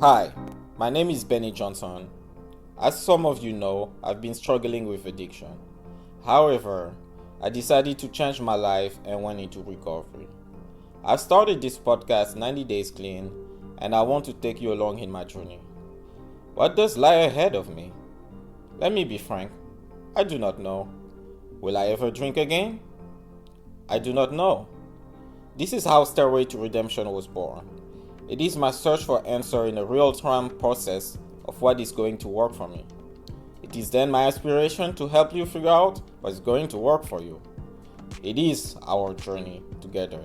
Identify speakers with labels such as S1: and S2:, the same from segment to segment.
S1: Hi, my name is Benny Johnson. As some of you know, I've been struggling with addiction. However, I decided to change my life and went into recovery. I've started this podcast 90 Days Clean, and I want to take you along in my journey. What does lie ahead of me? Let me be frank, I do not know. Will I ever drink again? I do not know. This is how Stairway to Redemption was born. It is my search for answer in a real-time process of what is going to work for me. It is then my aspiration to help you figure out what's going to work for you. It is our journey together.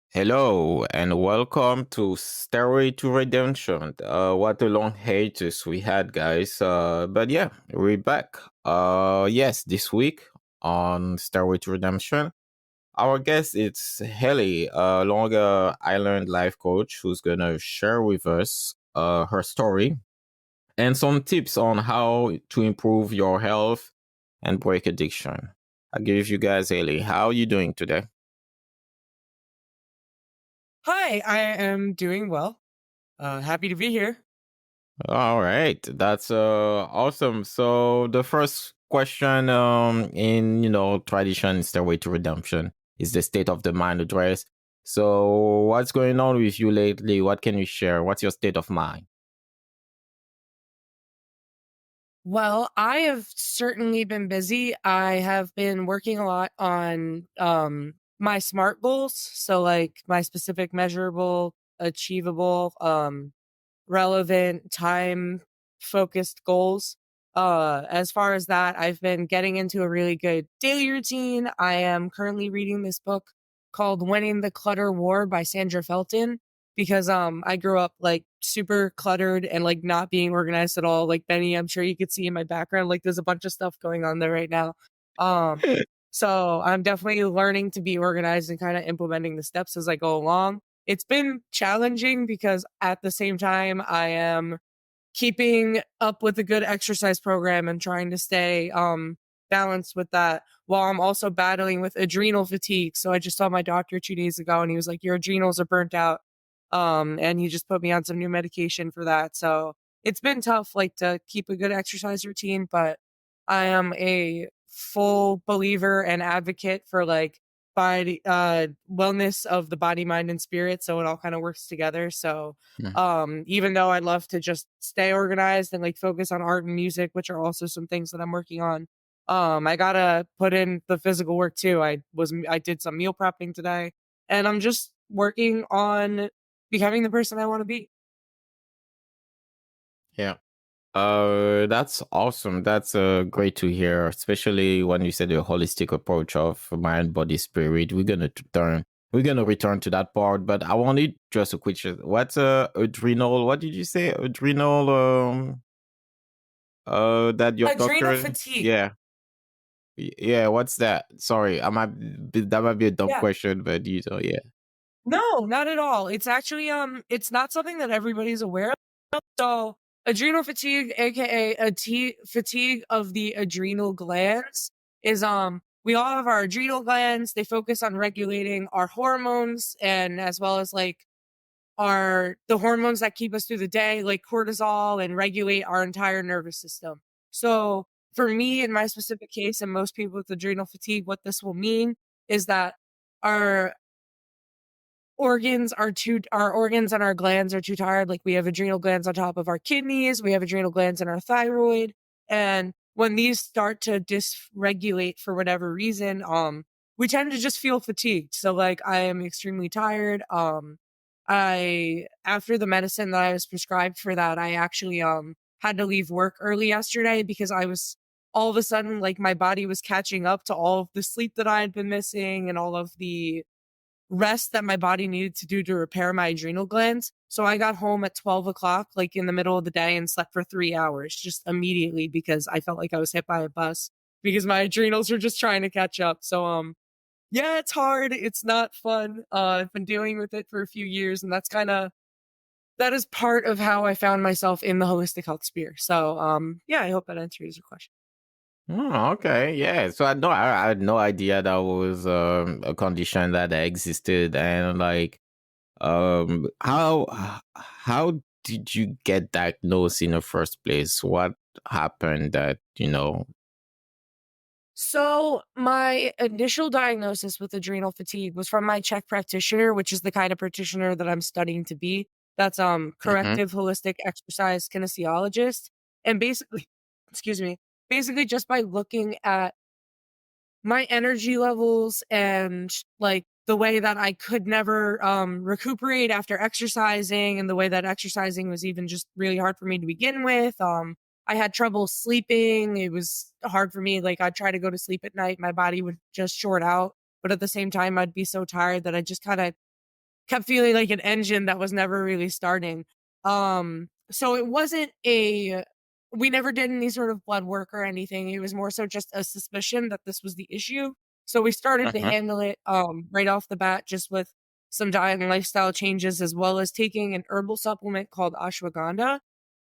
S1: Hello and welcome to Stairway to Redemption. What a long hiatus we had, guys. But yeah, we're back. Yes, this week on Stairway to Redemption, our guest is Haley, a Long Island life coach, who's gonna share with us her story and some tips on how to improve your health and break addiction. I give you guys Haley. How are you doing today?
S2: Hi, I am doing well. Happy to be here.
S1: All right, that's awesome. So the first question in tradition Stairway to Redemption is the state of the mind address. So what's going on with you lately? What can you share? What's your state of mind?
S2: Well, I have certainly been busy. I have been working a lot on my SMART goals, so like my specific, measurable, achievable, relevant, time focused goals. As far as that, I've been getting into a really good daily routine. I am currently reading this book called Winning the Clutter War by Sandra Felton because I grew up like super cluttered and like not being organized at all. Like Benny, I'm sure you could see in my background, like there's a bunch of stuff going on there right now. Um so I'm definitely learning to be organized and kind of implementing the steps as I go along. It's been challenging because at the same time I am keeping up with a good exercise program and trying to stay balanced with that while I'm also battling with adrenal fatigue. So I just saw my doctor 2 days ago and he was like, your adrenals are burnt out. And he just put me on some new medication for that. So it's been tough, like to keep a good exercise routine, but I am a full believer and advocate for like body wellness of the body, mind, and spirit. So it all kind of works together. So even though I'd love to just stay organized and like focus on art and music, which are also some things that I'm working on. I gotta put in the physical work too. I did some meal prepping today and I'm just working on becoming the person I want to be.
S1: Yeah. That's awesome. That's great to hear, especially when you said the holistic approach of mind, body, spirit. We're gonna return to that part, but I wanted just a quick. What's adrenal? What did you say? Adrenal? That your
S2: Adrenal
S1: doctor?
S2: fatigue.
S1: Yeah, yeah. What's that? Sorry, that might be a dumb
S2: Yeah.
S1: question, but yeah.
S2: No, not at all. It's actually it's not something that everybody's aware of. So adrenal fatigue, aka fatigue of the adrenal glands, is we all have our adrenal glands. They focus on regulating our hormones and as well as like are the hormones that keep us through the day, like cortisol, and regulate our entire nervous system. So, for me, in my specific case, and most people with adrenal fatigue, what this will mean is that our our organs and our glands are too tired. Like we have adrenal glands on top of our kidneys, we have adrenal glands in our thyroid, and when these start to dysregulate for whatever reason, we tend to just feel fatigued. So like I am extremely tired. I after the medicine that I was prescribed for that, I actually had to leave work early yesterday because I was all of a sudden like my body was catching up to all of the sleep that I had been missing and all of the rest that my body needed to do to repair my adrenal glands. So I got home at 12 o'clock, like in the middle of the day, and slept for 3 hours just immediately because I felt like I was hit by a bus because my adrenals are just trying to catch up. So yeah, it's hard. It's not fun. I've been dealing with it for a few years, and that is part of how I found myself in the holistic health sphere. So yeah, I hope that answers your question.
S1: Oh, okay. Yeah. So I had no idea that was a condition that existed, and like, how did you get diagnosed in the first place? What happened that
S2: So my initial diagnosis with adrenal fatigue was from my Czech practitioner, which is the kind of practitioner that I'm studying to be. That's
S1: Mm-hmm.
S2: corrective holistic exercise kinesiologist. And basically, excuse me, basically just by looking at my energy levels and like the way that I could never recuperate after exercising, and the way that exercising was even just really hard for me to begin with. I had trouble sleeping. It was hard for me. Like I'd try to go to sleep at night, my body would just short out, but at the same time I'd be so tired that I just kind of kept feeling like an engine that was never really starting. So it wasn't we never did any sort of blood work or anything. It was more so just a suspicion that this was the issue. So we started to
S1: Uh-huh.
S2: handle it right off the bat, just with some diet and lifestyle changes, as well as taking an herbal supplement called ashwagandha,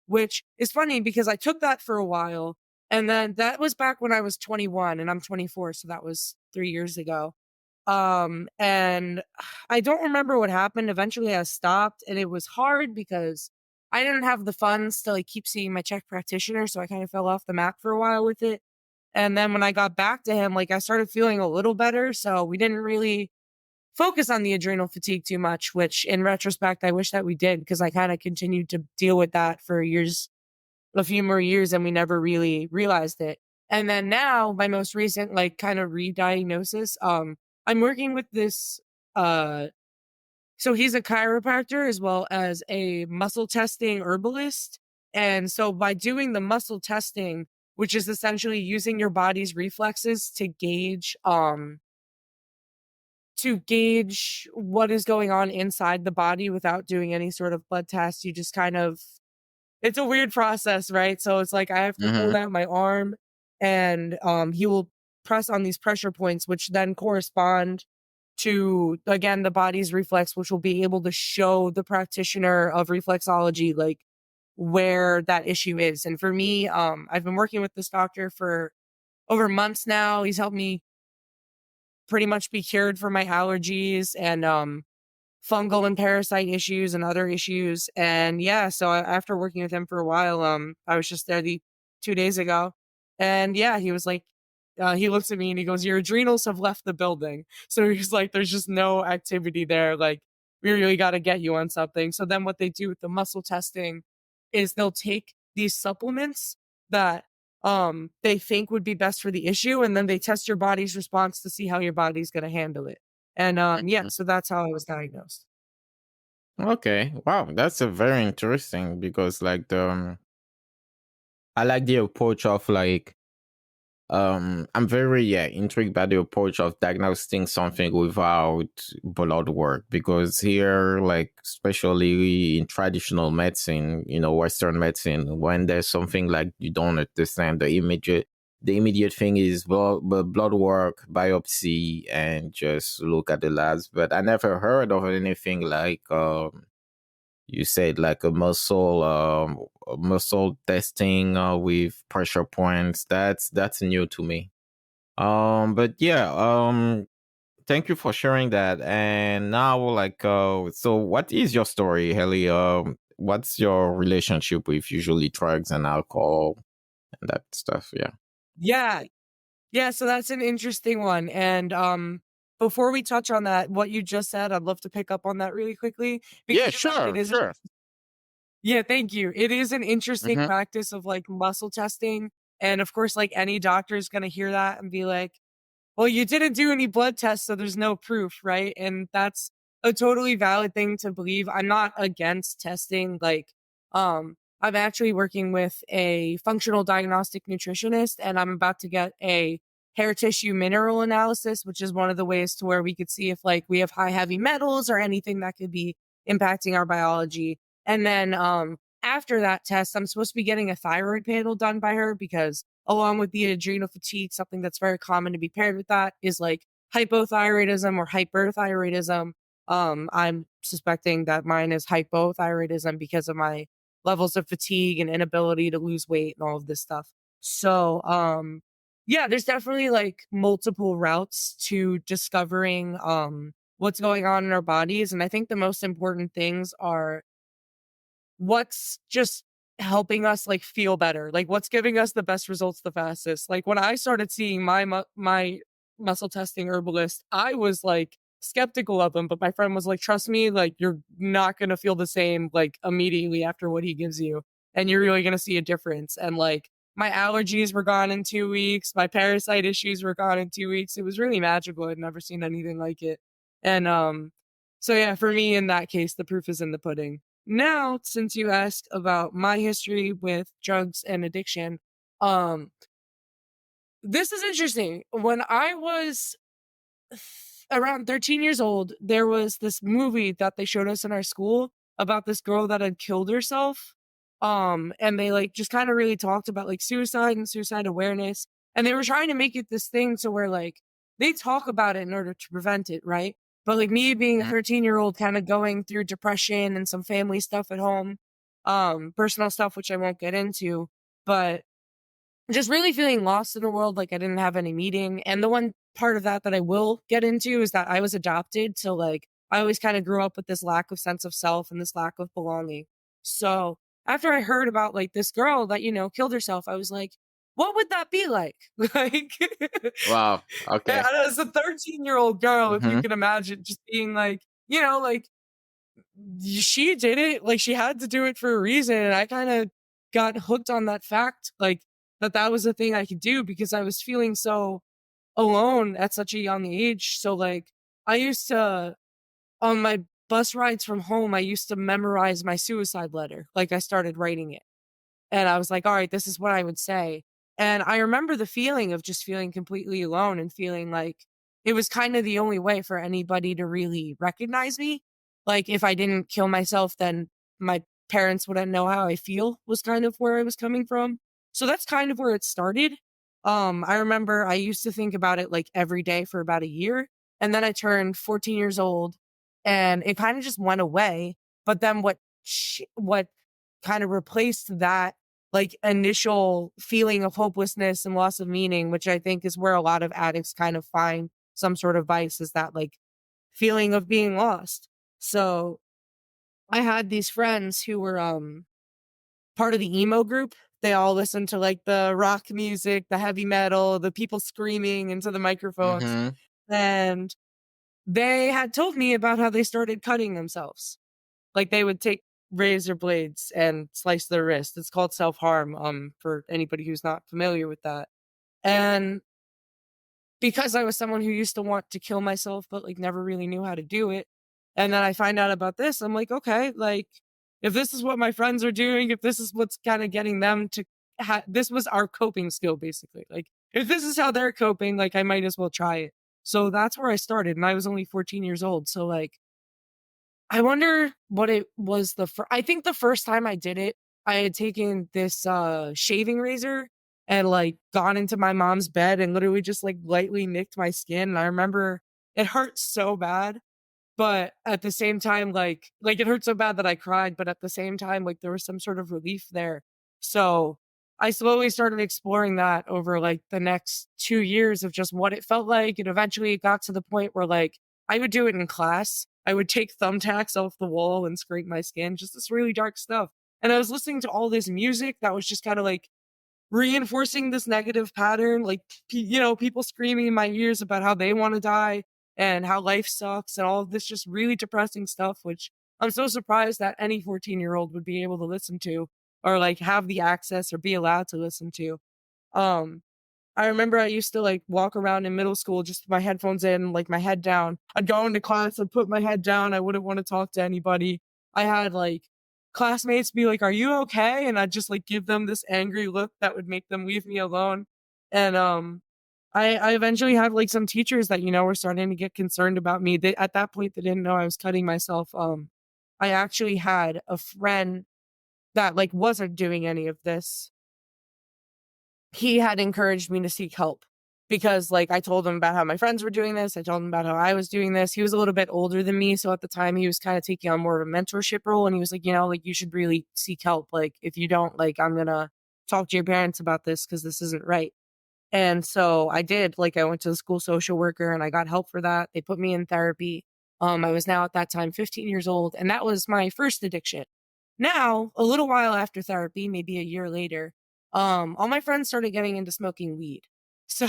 S2: which is funny because I took that for a while. And then that was back when I was 21 and I'm 24. So that was 3 years ago. And I don't remember what happened. Eventually I stopped, and it was hard because I didn't have the funds to like keep seeing my Czech practitioner. So I kind of fell off the map for a while with it. And then when I got back to him, like I started feeling a little better. So we didn't really focus on the adrenal fatigue too much, which in retrospect, I wish that we did, because I kind of continued to deal with that for years, a few more years, and we never really realized it. And then now my most recent like kind of re-diagnosis, I'm working with this so he's a chiropractor as well as a muscle testing herbalist. And so by doing the muscle testing, which is essentially using your body's reflexes to gauge what is going on inside the body without doing any sort of blood test, you just kind of, it's a weird process, right? So it's like I have to hold
S1: Mm-hmm.
S2: out my arm, and he will press on these pressure points, which then correspond to, again, the body's reflex, which will be able to show the practitioner of reflexology like where that issue is. And for me, I've been working with this doctor for over months now. He's helped me pretty much be cured from my allergies and fungal and parasite issues and other issues. And yeah, so after working with him for a while, I was just there 2 days ago, and yeah, he was like, he looks at me and he goes, "Your adrenals have left the building." So he's like, "There's just no activity there. Like, we really got to get you on something." So then what they do with the muscle testing is they'll take these supplements that they think would be best for the issue, and then they test your body's response to see how your body's going to handle it. And yeah, so that's how I was diagnosed.
S1: Okay. Wow, that's a very interesting because like I like the approach of like I'm very intrigued by the approach of diagnosing something without blood work, because here, like especially in traditional medicine, Western medicine, when there's something like you don't understand, the immediate thing is blood work, biopsy, and just look at the labs. But I never heard of anything like you said, like a muscle testing with pressure points. That's new to me. But yeah, thank you for sharing that. And now, like, so what is your story, Helly? What's your relationship with usually drugs and alcohol and that stuff? Yeah.
S2: Yeah. Yeah, so that's an interesting one. And before we touch on that, what you just said, I'd love to pick up on that really quickly, because
S1: Yeah,
S2: you're right. It
S1: sure,
S2: is
S1: sure.
S2: Yeah, thank you. It is an interesting
S1: Mm-hmm.
S2: practice of like muscle testing. And of course, like any doctor is going to hear that and be like, "Well, you didn't do any blood tests, so there's no proof," right? And that's a totally valid thing to believe. I'm not against testing. Like, I'm actually working with a functional diagnostic nutritionist, and I'm about to get a hair tissue mineral analysis, which is one of the ways to where we could see if like we have high heavy metals or anything that could be impacting our biology. And then, after that test, I'm supposed to be getting a thyroid panel done by her because along with the adrenal fatigue, something that's very common to be paired with that is like hypothyroidism or hyperthyroidism. I'm suspecting that mine is hypothyroidism because of my levels of fatigue and inability to lose weight and all of this stuff. So, yeah, there's definitely like multiple routes to discovering what's going on in our bodies. And I think the most important things are what's just helping us like feel better, like what's giving us the best results the fastest. Like when I started seeing my muscle testing herbalist, I was like skeptical of him, but my friend was like, trust me, like you're not going to feel the same like immediately after what he gives you, and you're really going to see a difference. And like my allergies were gone in 2 weeks, my parasite issues were gone in 2 weeks. It was really magical. I'd never seen anything like it. And so yeah, for me in that case, the proof is in the pudding. Now, since you asked about my history with drugs and addiction, um, this is interesting. When I was around 13 years old, there was this movie that they showed us in our school about this girl that had killed herself. And they like just kind of really talked about like suicide and suicide awareness. And they were trying to make it this thing so where like they talk about it in order to prevent it, right? But like me being a 13-year-old kind of going through depression and some family stuff at home, personal stuff which I won't get into, but just really feeling lost in the world, like I didn't have any meaning. And the one part of that I will get into is that I was adopted. So like I always kind of grew up with this lack of sense of self and this lack of belonging. So after I heard about like this girl that, killed herself, I was like, what would that be like? Like,
S1: Wow. Okay.
S2: as a 13-year-old girl, if you
S1: Mm-hmm.
S2: can imagine just being like, like she did it, like she had to do it for a reason. And I kind of got hooked on that fact, like that was a thing I could do because I was feeling so alone at such a young age. So like I used to, on my bus rides from home, I used to memorize my suicide letter. Like I started writing it. And I was like, all right, this is what I would say. And I remember the feeling of just feeling completely alone and feeling like it was kind of the only way for anybody to really recognize me. Like if I didn't kill myself, then my parents wouldn't know how I feel was kind of where I was coming from. So that's kind of where it started. I remember I used to think about it like every day for about a year. And then I turned 14 years old and it kind of just went away. But then what kind of replaced that like initial feeling of hopelessness and loss of meaning, which I think is where a lot of addicts kind of find some sort of vice, is that like feeling of being lost. So I had these friends who were part of the emo group. They all listened to like the rock music, the heavy metal, the people screaming into the microphones.
S1: Mm-hmm.
S2: And they had told me about how they started cutting themselves. Like they would take razor blades and slice their wrist. It's called self-harm, for anybody who's not familiar with that. And because I was someone who used to want to kill myself, but like never really knew how to do it. And then I find out about this. I'm like, okay, like if this is what my friends are doing, if this is what's kind of getting them to, this was our coping skill, basically. Like if this is how they're coping, like I might as well try it. So that's where I started. And I was only 14 years old. So like, I wonder what it was I think the first time I did it, I had taken this shaving razor and like gone into my mom's bed and literally just like lightly nicked my skin. And I remember it hurt so bad, but at the same time, like it hurt so bad that I cried, but at the same time, like there was some sort of relief there. So I slowly started exploring that over like the next 2 years of just what it felt like. And eventually it got to the point where like I would do it in class. I would take thumbtacks off the wall and scrape my skin, just this really dark stuff. And I was listening to all this music that was just kind of like reinforcing this negative pattern, like, people screaming in my ears about how they want to die and how life sucks and all of this just really depressing stuff, which I'm so surprised that any 14-year-old would be able to listen to or like have the access or be allowed to listen to. Um, I remember I used to like walk around in middle school just with my headphones in, like my head down. I'd go into class, I'd put my head down. I wouldn't want to talk to anybody. I had like classmates be like, "Are you okay?" And I'd just like give them this angry look that would make them leave me alone. And I eventually had like some teachers that were starting to get concerned about me. At that point they didn't know I was cutting myself. I actually had a friend that like wasn't doing any of this, he had encouraged me to seek help because like I told him about how my friends were doing this. I told him about how I was doing this. He was a little bit older than me. So at the time he was kind of taking on more of a mentorship role. And he was like, like you should really seek help. Like if you don't, like, I'm going to talk to your parents about this because this isn't right. And so I did, like, I went to the school social worker and I got help for that. They put me in therapy. I was now at that time 15 years old, and that was my first addiction. Now, a little while after therapy, maybe a year later, all my friends started getting into smoking weed. So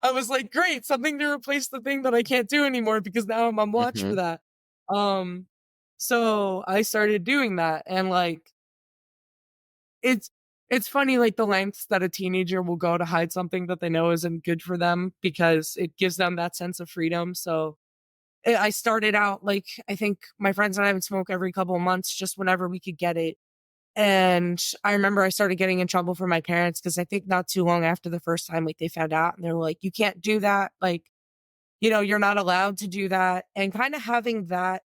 S2: I was like, great, something to replace the thing that I can't do anymore because now I'm on watch for
S1: Mm-hmm.
S2: that. Um, so I started doing that, and like, it's it's funny, like, the lengths that a teenager will go to hide something that they know isn't good for them because it gives them that sense of freedom. So, I started out, like, I think my friends and I would smoke every couple of months just whenever we could get it. And I remember I started getting in trouble for my parents because I think not too long after the first time, like, they found out and they were like, "You can't do that." Like, "You're not allowed to do that." And kinda having that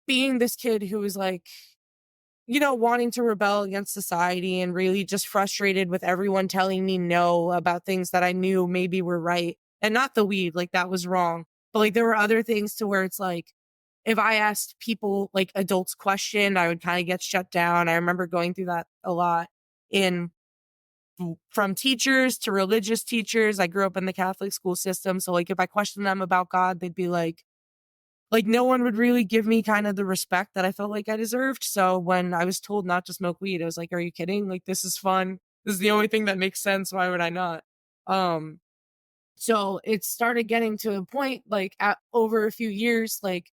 S2: being this kid who was like, wanting to rebel against society and really just frustrated with everyone telling me no about things that I knew maybe were right. And not the weed, like that was wrong. But like there were other things to where it's like, if I asked people, like adults question, I would kind of get shut down. I remember going through that a lot in from teachers to religious teachers. I grew up in the Catholic school system. So like if I questioned them about God, they'd be like no one would really give me kind of the respect that I felt like I deserved. So when I was told not to smoke weed, I was like, are you kidding? Like, this is fun. This is the only thing that makes sense. Why would I not? Um, so it started getting to a point like over a few years, like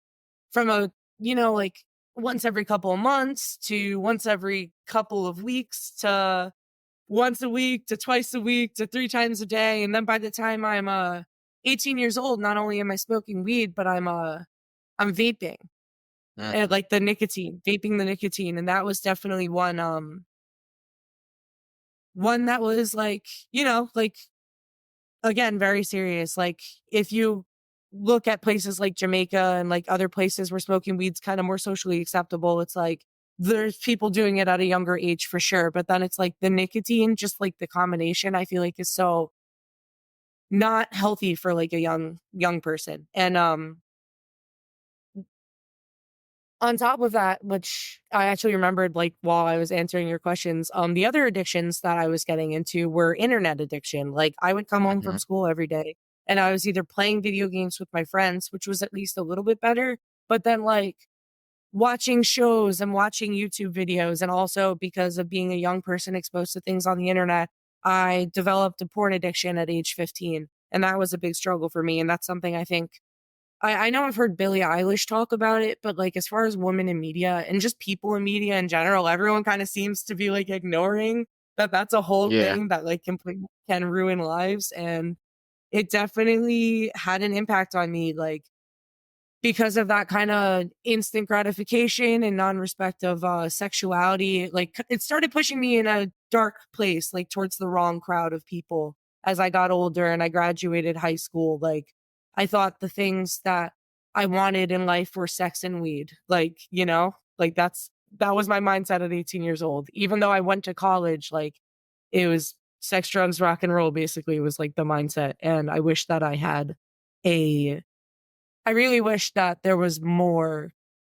S2: from like once every couple of months to once every couple of weeks to once a week to twice a week to 3 times a day. And then by the time I'm 18 years old, not only am I smoking weed, but I'm vaping and like vaping the nicotine. And that was definitely one that was like, like again, very serious. Like if you look at places like Jamaica and like other places where smoking weed's kind of more socially acceptable, it's like there's people doing it at a younger age for sure. But then it's like the nicotine, just like the combination, I feel like is so not healthy for like a young person. And on top of that, which I actually remembered like while I was answering your questions, the other addictions that I was getting into were internet addiction. Like I would come home from
S1: Mm-hmm.
S2: school every day and I was either playing video games with my friends, which was at least a little bit better, but then like watching shows and watching YouTube videos. And also because of being a young person exposed to things on the internet, I developed a porn addiction at age 15. And that was a big struggle for me. And that's something I think I know I've heard Billie Eilish talk about it, but like as far as women in media and just people in media in general, everyone kind of seems to be like ignoring that that's a whole
S1: Yeah.
S2: thing that like completely can ruin lives. And it definitely had an impact on me. Like because of that kind of instant gratification and non-respect of sexuality, like it started pushing me in a dark place, like towards the wrong crowd of people as I got older and I graduated high school. Like I thought the things that I wanted in life were sex and weed. Like, like that was my mindset at 18 years old. Even though I went to college, like it was sex, drugs, rock and roll basically was like the mindset. And I wish that a I really wish that there was more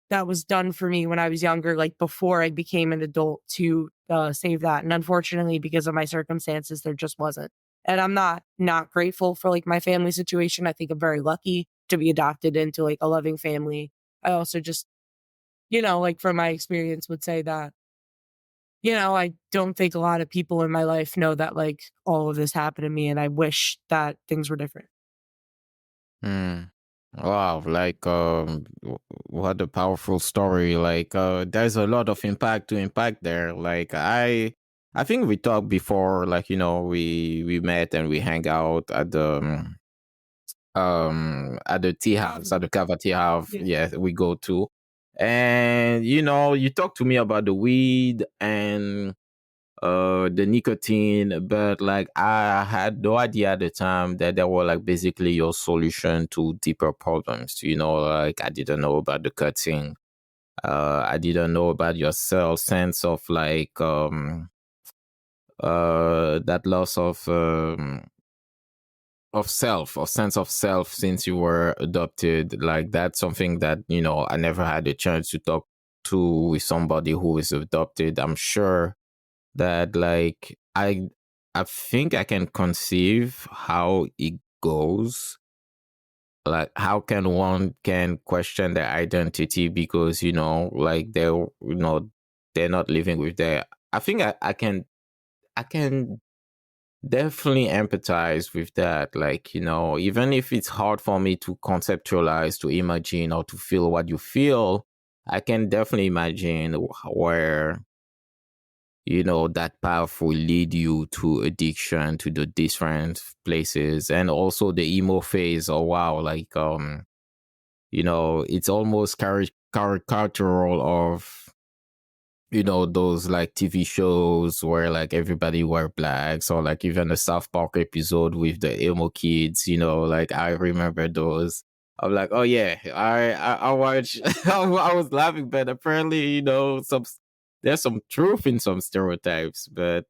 S2: that was done for me when I was younger, like before I became an adult to save that. And unfortunately, because of my circumstances, there just wasn't. And I'm not grateful for like my family situation. I think I'm very lucky to be adopted into like a loving family. I also just, like from my experience would say that, I don't think a lot of people in my life know that like all of this happened to me. And I wish that things were different.
S1: Mm. Wow, like what a powerful story. Like there's a lot of impact to impact there. Like I think we talked before, like, we met and we hang out at the tea house, at the Kava tea house.
S2: Yeah.
S1: Yeah, we go to. And you talk to me about the weed and the nicotine, but like I had no idea at the time that they were like basically your solution to deeper problems. Like I didn't know about the cutting. I didn't know about yourself, sense of like that loss of self or sense of self since you were adopted. Like that's something that, I never had a chance to talk to with somebody who is adopted. I'm sure that like I think I can conceive how it goes. Like how can one can question their identity because like they're not living with their. I think I can definitely empathize with that. Like, even if it's hard for me to conceptualize, to imagine, or to feel what you feel, I can definitely imagine where, that path will lead you to addiction, to the different places, and also the emo phase. Oh, wow. Like, it's almost caricatural of those like TV shows where like everybody wear blacks, or like even the South Park episode with the emo kids, like I remember those. I'm like, oh yeah, I watch. I was laughing, but apparently, there's some truth in some stereotypes, but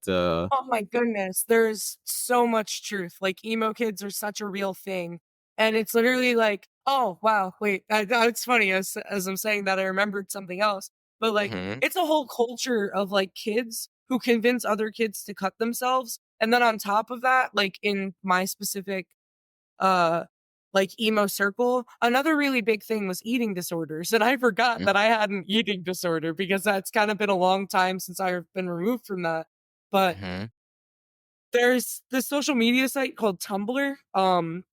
S2: Oh my goodness, there's so much truth. Like emo kids are such a real thing. And it's literally like, oh wow, wait, it's funny as I'm saying that I remembered something else. But like
S1: mhm,
S2: it's a whole culture of like kids who convince other kids to cut themselves. And then on top of that, like in my specific uh like emo circle, another really big thing was eating disorders. And I forgot that I had an eating disorder because that's kind of been a long time since I've been removed from that. But
S1: mhm,
S2: there's this social media site called Tumblr,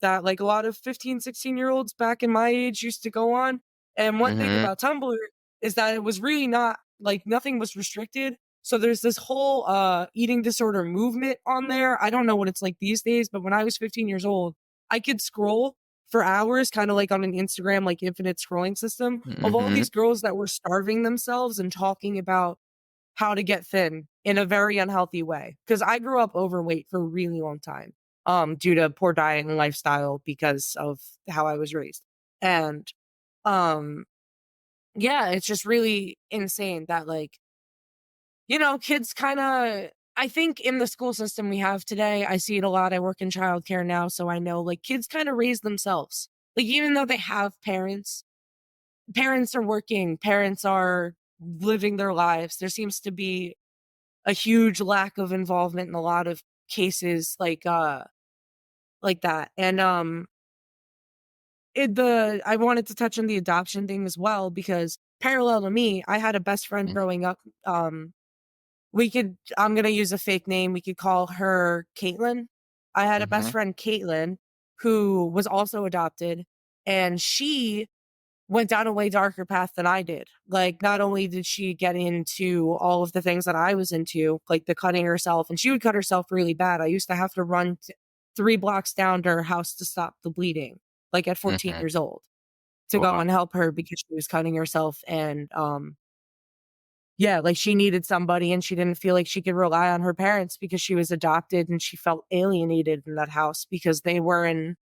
S2: that like a lot of 15, 16-year-olds back in my age used to go on. And one thing
S1: mhm,
S2: about Tumblr is that it was really not like nothing was restricted. So there's this whole eating disorder movement on there. I don't know what it's like these days, but when I was 15 years old, I could scroll for hours, kind of like on an Instagram, like infinite scrolling system of all
S1: mhm,
S2: these girls that were starving themselves and talking about how to get thin in a very unhealthy way. Cause I grew up overweight for a really long time, due to poor diet and lifestyle because of how I was raised. And, um, yeah, it's just really insane that like, kids kind of, I think in the school system we have today, I see it a lot. I work in childcare now. So I know like kids kind of raise themselves. Like, even though they have parents, parents are working, parents are living their lives. There seems to be a huge lack of involvement in a lot of cases like that. And I wanted to touch on the adoption thing as well because parallel to me, I had a best friend growing up. I'm gonna use a fake name. We could call her Caitlin. I had a best
S1: mhm,
S2: friend, Caitlin, who was also adopted, and she went down a way darker path than I did. Like, not only did she get into all of the things that I was into, like the cutting herself, and she would cut herself really bad. I used to have to run 3 blocks down to her house to stop the bleeding, like at 14
S1: mhm.
S2: years old, to go
S1: Wow.
S2: and help her because she was cutting herself. And, yeah, like she needed somebody and she didn't feel like she could rely on her parents because she was adopted and she felt alienated in that house because her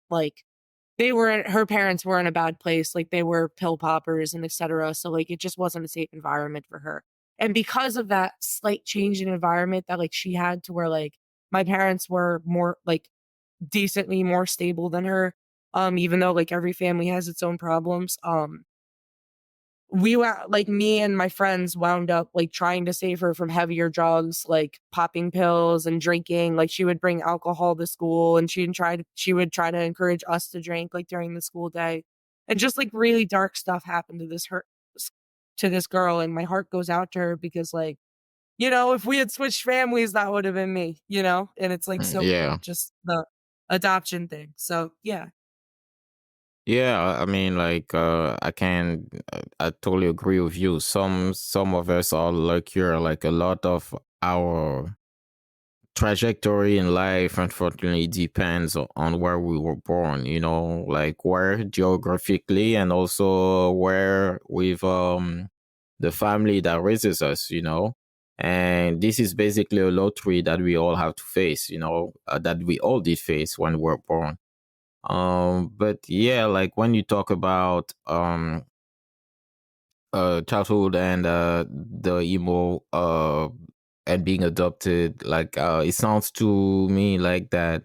S2: parents were in a bad place, like they were pill poppers and etc. So like it just wasn't a safe environment for her. And because of that slight change in environment that like she had to where like my parents were more like decently more stable than her, even though like every family has its own problems. We were like me and my friends wound up like trying to save her from heavier drugs like popping pills and drinking. Like she would bring alcohol to school and she would try to encourage us to drink like during the school day. And just like really dark stuff happened to this girl, and my heart goes out to her because like, if we had switched families that would have been me, and it's like so
S1: Yeah.
S2: just the adoption thing. So yeah.
S1: Yeah, I mean, like, I totally agree with you. Some of us are luckier. Like a lot of our trajectory in life, unfortunately, depends on where we were born. Like where geographically, and also where with the family that raises us. And this is basically a lottery that we all have to face. That we all did face when we were born. But yeah, like when you talk about childhood and the emo and being adopted, like it sounds to me like that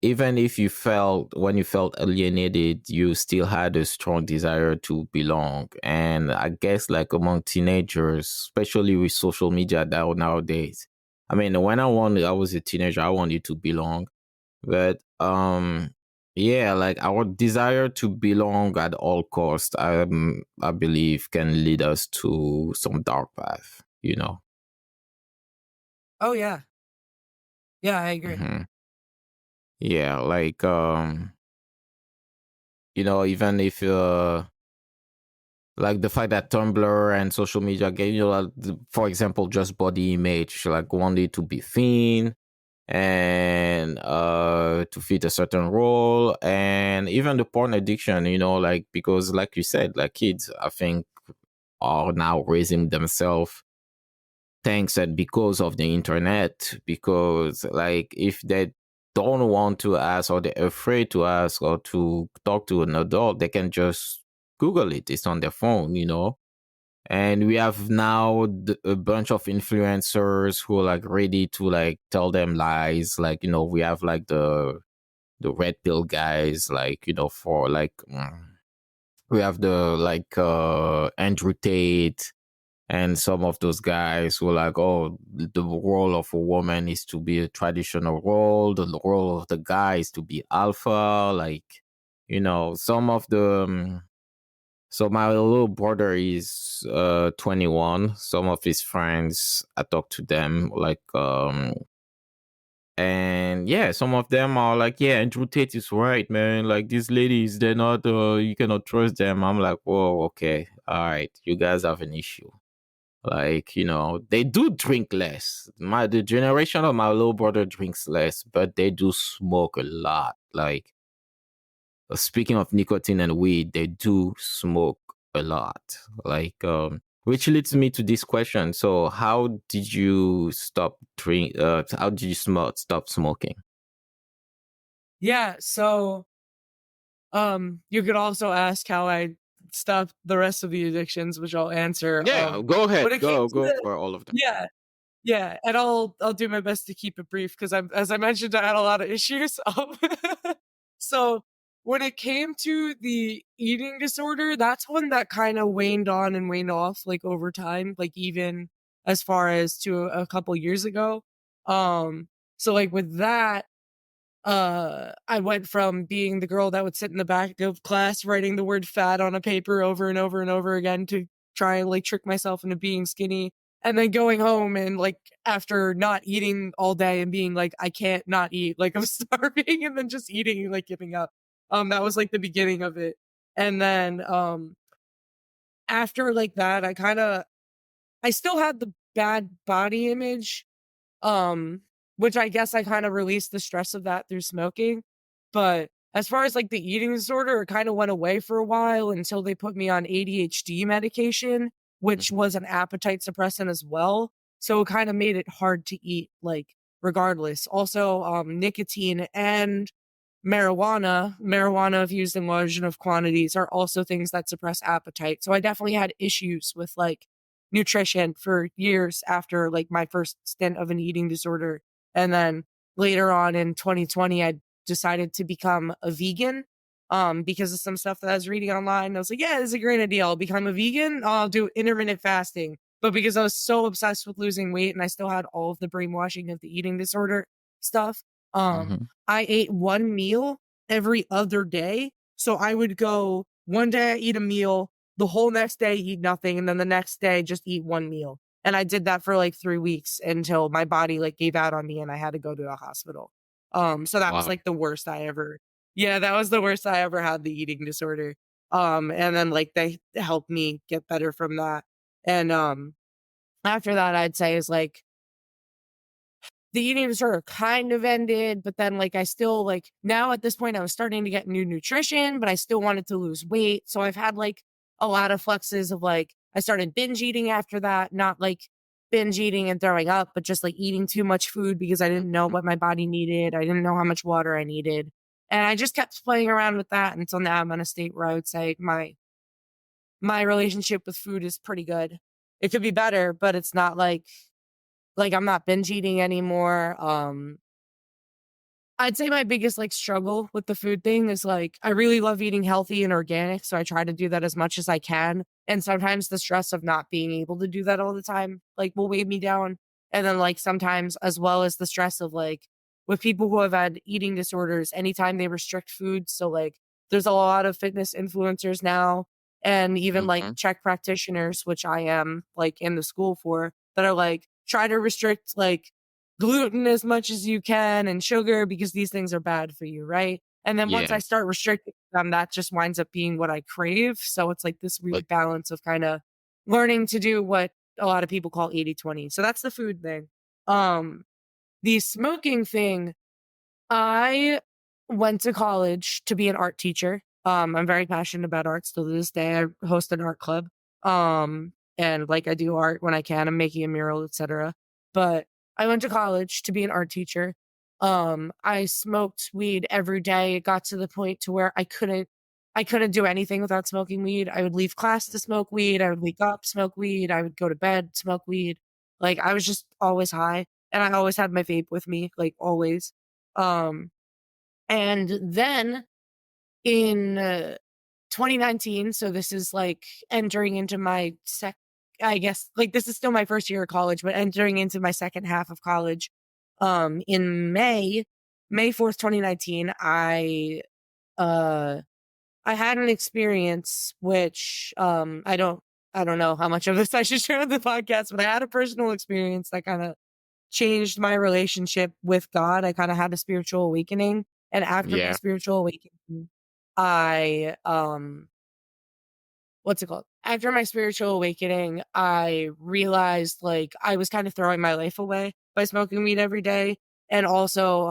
S1: even if you felt when you felt alienated, you still had a strong desire to belong. And I guess like among teenagers, especially with social media nowadays, I mean, when I was a teenager, I wanted to belong. But yeah, like our desire to belong at all cost, I believe can lead us to some dark path, you know.
S2: Oh yeah. Yeah, I agree.
S1: Hmm. Yeah, like even if like the fact that Tumblr and social media gave you, like, for example, just body image, like wanted to be thin and to fit a certain role, and even the porn addiction, like because, like you said, like kids, I think, are now raising themselves thanks and because of the internet. Because, like, if they don't want to ask or they're afraid to ask or to talk to an adult, they can just Google it. It's on their phone. And we have now a bunch of influencers who are like ready to like tell them lies. Like, we have like the red pill guys, like, for like, we have the like Andrew Tate and some of those guys who are like, oh, the role of a woman is to be a traditional role. The role of the guy is to be alpha. Like, some of the so my little brother is 21. Some of his friends, I talk to them like and yeah, some of them are like, yeah, Andrew Tate is right, man. Like these ladies, they're not you cannot trust them. I'm like, whoa, okay, all right, you guys have an issue. Like, they do drink less. The generation of my little brother drinks less, but they do smoke a lot. Like, speaking of nicotine and weed, they do smoke a lot. Like, which leads me to this question. So, how did you stop drink? How did you stop smoking?
S2: Yeah, so you could also ask how I stopped the rest of the addictions, which I'll answer.
S1: Yeah, go
S2: When
S1: ahead.
S2: it came to
S1: Go
S2: the
S1: for all of them.
S2: yeah, yeah, and I'll do my best to keep it brief because as I mentioned, I had a lot of issues. So when it came to the eating disorder, that's one that kind of waned on and waned off like over time, like even as far as to a couple years ago. So like with that, I went from being the girl that would sit in the back of class writing the word fat on a paper over and over and over again to try and like trick myself into being skinny. And then going home and like after not eating all day and being like, I can't not eat, like I'm starving and then just eating and like giving up. That was like the beginning of it. And then, after like that, I still had the bad body image, um, which I guess I kind of released the stress of that through smoking. But as far as like the eating disorder, it kind of went away for a while until they put me on ADHD medication, which
S1: Mhm.
S2: was an appetite suppressant as well. So it kind of made it hard to eat, like regardless. Also, nicotine and marijuana, if used in large enough quantities, are also things that suppress appetite. So I definitely had issues with like nutrition for years after like my first stint of an eating disorder. And then later on in 2020, I decided to become a vegan because of some stuff that I was reading online. I was like, yeah, this is a great idea. I'll become a vegan. I'll do intermittent fasting. But because I was so obsessed with losing weight and I still had all of the brainwashing of the eating disorder stuff, um,
S1: Mhm.
S2: I ate one meal every other day. So I would go one day I eat a meal, the whole next day eat nothing, and then the next day just eat one meal. And I did that for like 3 weeks until my body like gave out on me and I had to go to a hospital. So that was
S1: Wow.
S2: like the worst I ever, yeah, that was the worst I ever had, the eating disorder. And then like they helped me get better from that. And after that, I'd say is like the eating disorder kind of ended, but then like I still like now at this point I was starting to get new nutrition, but I still wanted to lose weight. So I've had like a lot of fluxes of like I started binge eating after that, not like binge eating and throwing up, but just like eating too much food because I didn't know what my body needed. I didn't know how much water I needed. And I just kept playing around with that until now I'm in a state where I would say my relationship with food is pretty good. It could be better, but it's not like I'm not binge eating anymore. I'd say my biggest, like, struggle with the food thing is, like, I really love eating healthy and organic, so I try to do that as much as I can, and sometimes the stress of not being able to do that all the time, like, will weigh me down, and then, like, sometimes as well as the stress of, like, with people who have had eating disorders, anytime they restrict food, so, like, there's a lot of fitness influencers now, and even, like,
S1: Mhm.
S2: Czech practitioners, which I am, like, in the school for, that are like, "Try to restrict, like, gluten as much as you can and sugar because these things are bad for you, right?" And then once
S1: Yeah.
S2: I start restricting them, that just winds up being what I crave. So it's like this weird
S1: Like,
S2: balance of kind of learning to do what a lot of people call 80/20. So that's the food thing. Um, the smoking thing, I went to college to be an art teacher. I'm very passionate about art still to this day. I host an art club. And like I do art when I can. I'm making a mural, etc. But I went to college to be an art teacher. I smoked weed every day. It got to the point to where I couldn't do anything without smoking weed. I would leave class to smoke weed. I would wake up, smoke weed. I would go to bed, smoke weed. Like I was just always high. And I always had my vape with me, like always. Um, and then in 2019, so this is like entering into my I guess like this is still my first year of college, but entering into my second half of college. In May 4th, 2019, uh, I had an experience which, I don't know how much of this I should share on the podcast, but I had a personal experience that kind of changed my relationship with God. I kind of had a spiritual awakening. And after my
S1: yeah.
S2: spiritual awakening, I, what's it called? After my spiritual awakening, I realized like I was kind of throwing my life away by smoking weed every day. And also,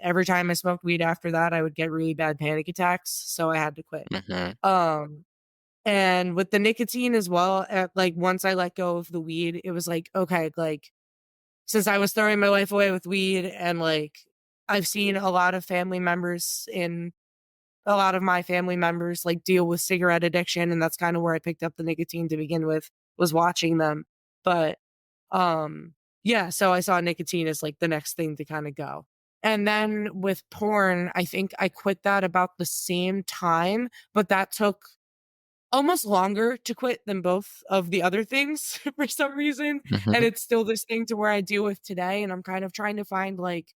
S2: every time I smoked weed after that, I would get really bad panic attacks. So I had to quit.
S1: Mhm.
S2: Um, and with the nicotine as well, like once I let go of the weed, it was like, okay, like since I was throwing my life away with weed and like I've seen a lot of family members in a lot of my family members like deal with cigarette addiction and that's kind of where I picked up the nicotine to begin with was watching them. But yeah, so I saw nicotine as like the next thing to kind of go. And then with porn, I think I quit that about the same time, but that took almost longer to quit than both of the other things for some reason. And
S1: Mhm.
S2: it's still this thing to where I deal with today. And I'm kind of trying to find like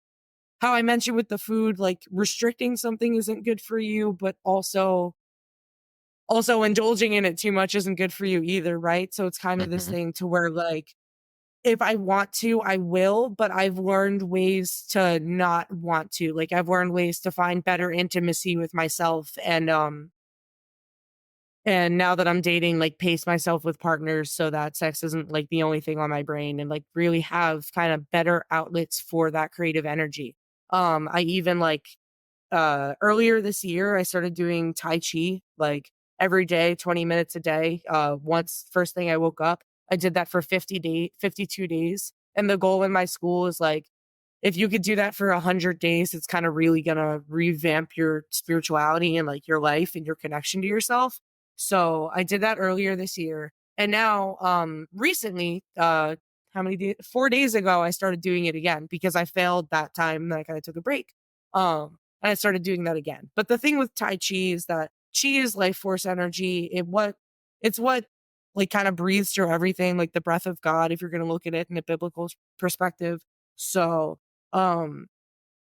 S2: how I mentioned with the food, like restricting something isn't good for you, but also indulging in it too much isn't good for you either, right? So it's kind of this
S1: Mhm.
S2: thing to where like if I want to, I will, but I've learned ways to not want to. Like I've learned ways to find better intimacy with myself and now that I'm dating, like pace myself with partners so that sex isn't like the only thing on my brain and like really have kind of better outlets for that creative energy. I even like earlier this year I started doing Tai Chi like every day, 20 minutes a day. Once first thing I woke up, I did that for 52 days. And the goal in my school is like if you could do that for 100 days, it's kind of really gonna revamp your spirituality and like your life and your connection to yourself. So I did that earlier this year. And now, recently, how many days? 4 days ago, I started doing it again because I failed that time and I kind of took a break. And I started doing that again. But the thing with Tai Chi is that Chi is life force energy. It's what like kind of breathes through everything, like the breath of God, if you're going to look at it in a biblical perspective. So um,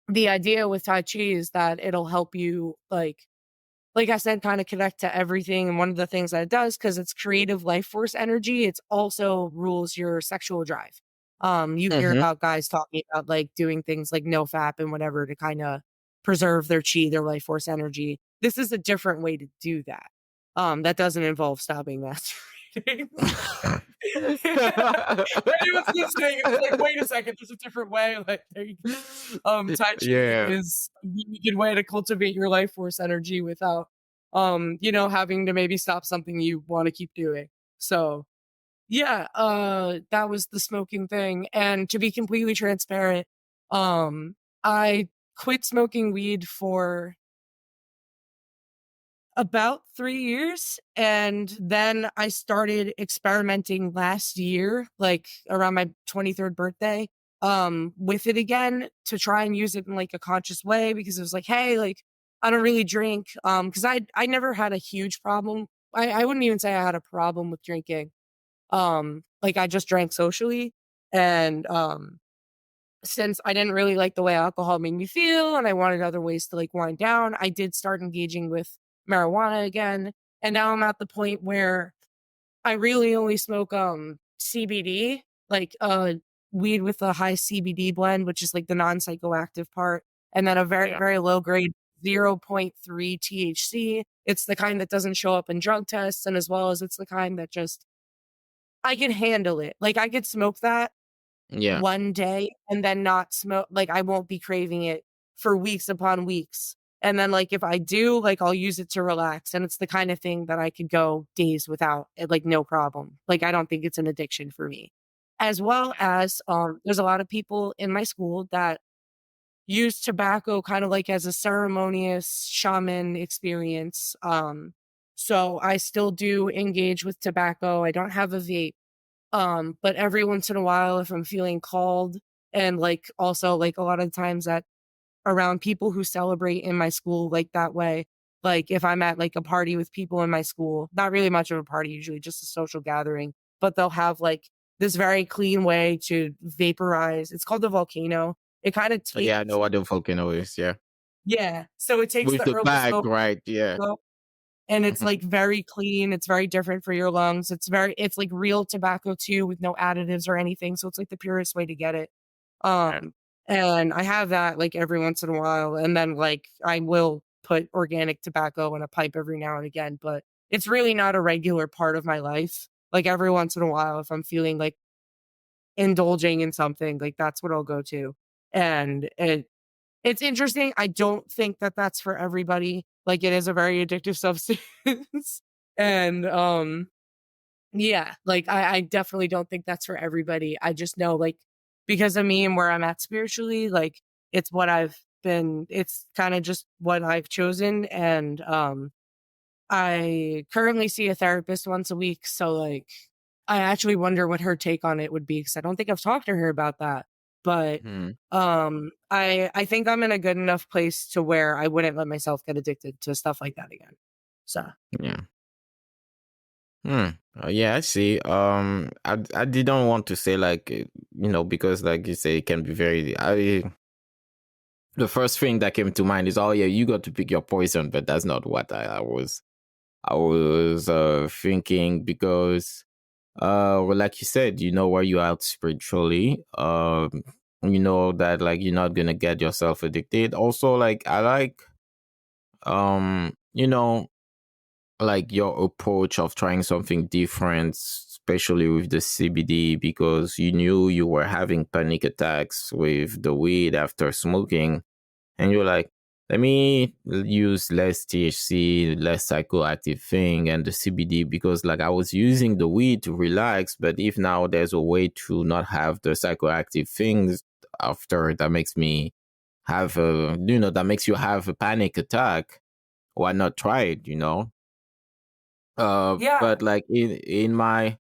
S2: the idea with Tai Chi is that it'll help you, like I said, kind of connect to everything. And one of the things that it does, because it's creative life force energy, it's also rules your sexual drive. You hear
S1: Mhm.
S2: about guys talking about like doing things like no fap and whatever to kind of preserve their chi, their life force energy. This is a different way to do that. That doesnn't involve stopping masturbating. Anyone's listening, it's like, wait a second, there's a different way. Like, there you go. Tai Chi
S1: Yeah.
S2: is a really good way to cultivate your life force energy without, having to maybe stop something you want to keep doing. So, yeah, that was the smoking thing. And to be completely transparent, I quit smoking weed for about 3 years, and then I started experimenting last year, like around my 23rd birthday, with it again to try and use it in like a conscious way because it was like, hey, like I don't really drink. Because I never had a huge problem. I wouldn't even say I had a problem with drinking. Like I just drank socially, and since I didn't really like the way alcohol made me feel and I wanted other ways to like wind down, I did start engaging with marijuana again. And now I'm at the point where I really only smoke CBD, like weed with a high CBD blend, which is like the non-psychoactive part, and then a very,
S1: Yeah.
S2: very low grade 0.3 THC. It's the kind that doesn't show up in drug tests, and as well as it's the kind that just I can handle it. Like I could smoke that
S1: Yeah.
S2: one day and then not smoke, like, I won't be craving it for weeks upon weeks. And then, like, if I do, like, I'll use it to relax, and it's the kind of thing that I could go days without, like, no problem. Like, I don't think it's an addiction for me. As well as, there's a lot of people in my school that use tobacco kind of like as a ceremonious shaman experience. So I still do engage with tobacco. I don't have a vape. But every once in a while, if I'm feeling called, and like also like a lot of times that around people who celebrate in my school like that way, like if I'm at like a party with people in my school, not really much of a party, usually just a social gathering, but they'll have like this very clean way to vaporize. It's called the volcano. It kind of
S1: Yeah, I
S2: takes,
S1: know what the volcano is. Yeah.
S2: yeah. So it takes
S1: With
S2: the
S1: the
S2: early
S1: bag,
S2: smoke
S1: right? Yeah.
S2: and it's
S1: Mhm.
S2: like very clean. It's very different for your lungs. It's like real tobacco too with no additives or anything. So it's like the purest way to get it.
S1: Yeah.
S2: Um, and I have that like every once in a while. And then like I will put organic tobacco in a pipe every now and again, but it's really not a regular part of my life. Like every once in a while, if I'm feeling like indulging in something, like that's what I'll go to. And it's interesting. I don't think that that's for everybody. Like it is a very addictive substance. And yeah, like I definitely don't think that's for everybody. I just know like because of me and where I'm at spiritually, like it's kind of just what I've chosen. And I currently see a therapist once a week, so like I actually wonder what her take on it would be because I don't think I've talked to her about that. But
S1: Mhm.
S2: I think I'm in a good enough place to where I wouldn't let myself get addicted to stuff like that again. So
S1: Yeah. Hmm. Yeah, I see. I didn't want to say like because like you say it can be very. The first thing that came to mind is, oh yeah, you got to pick your poison, but that's not what I was thinking because well, like you said, you know where you are spiritually. You know that like you're not gonna get yourself addicted. Also, like I like you know like your approach of trying something different, especially with the CBD, because you knew you were having panic attacks with the weed after smoking, and you're like, let me use less THC, less psychoactive thing, and the CBD because like I was using the weed to relax, but if now there's a way to not have the psychoactive things after that makes me have that makes you have a panic attack, why not try it?
S2: yeah,
S1: But like in my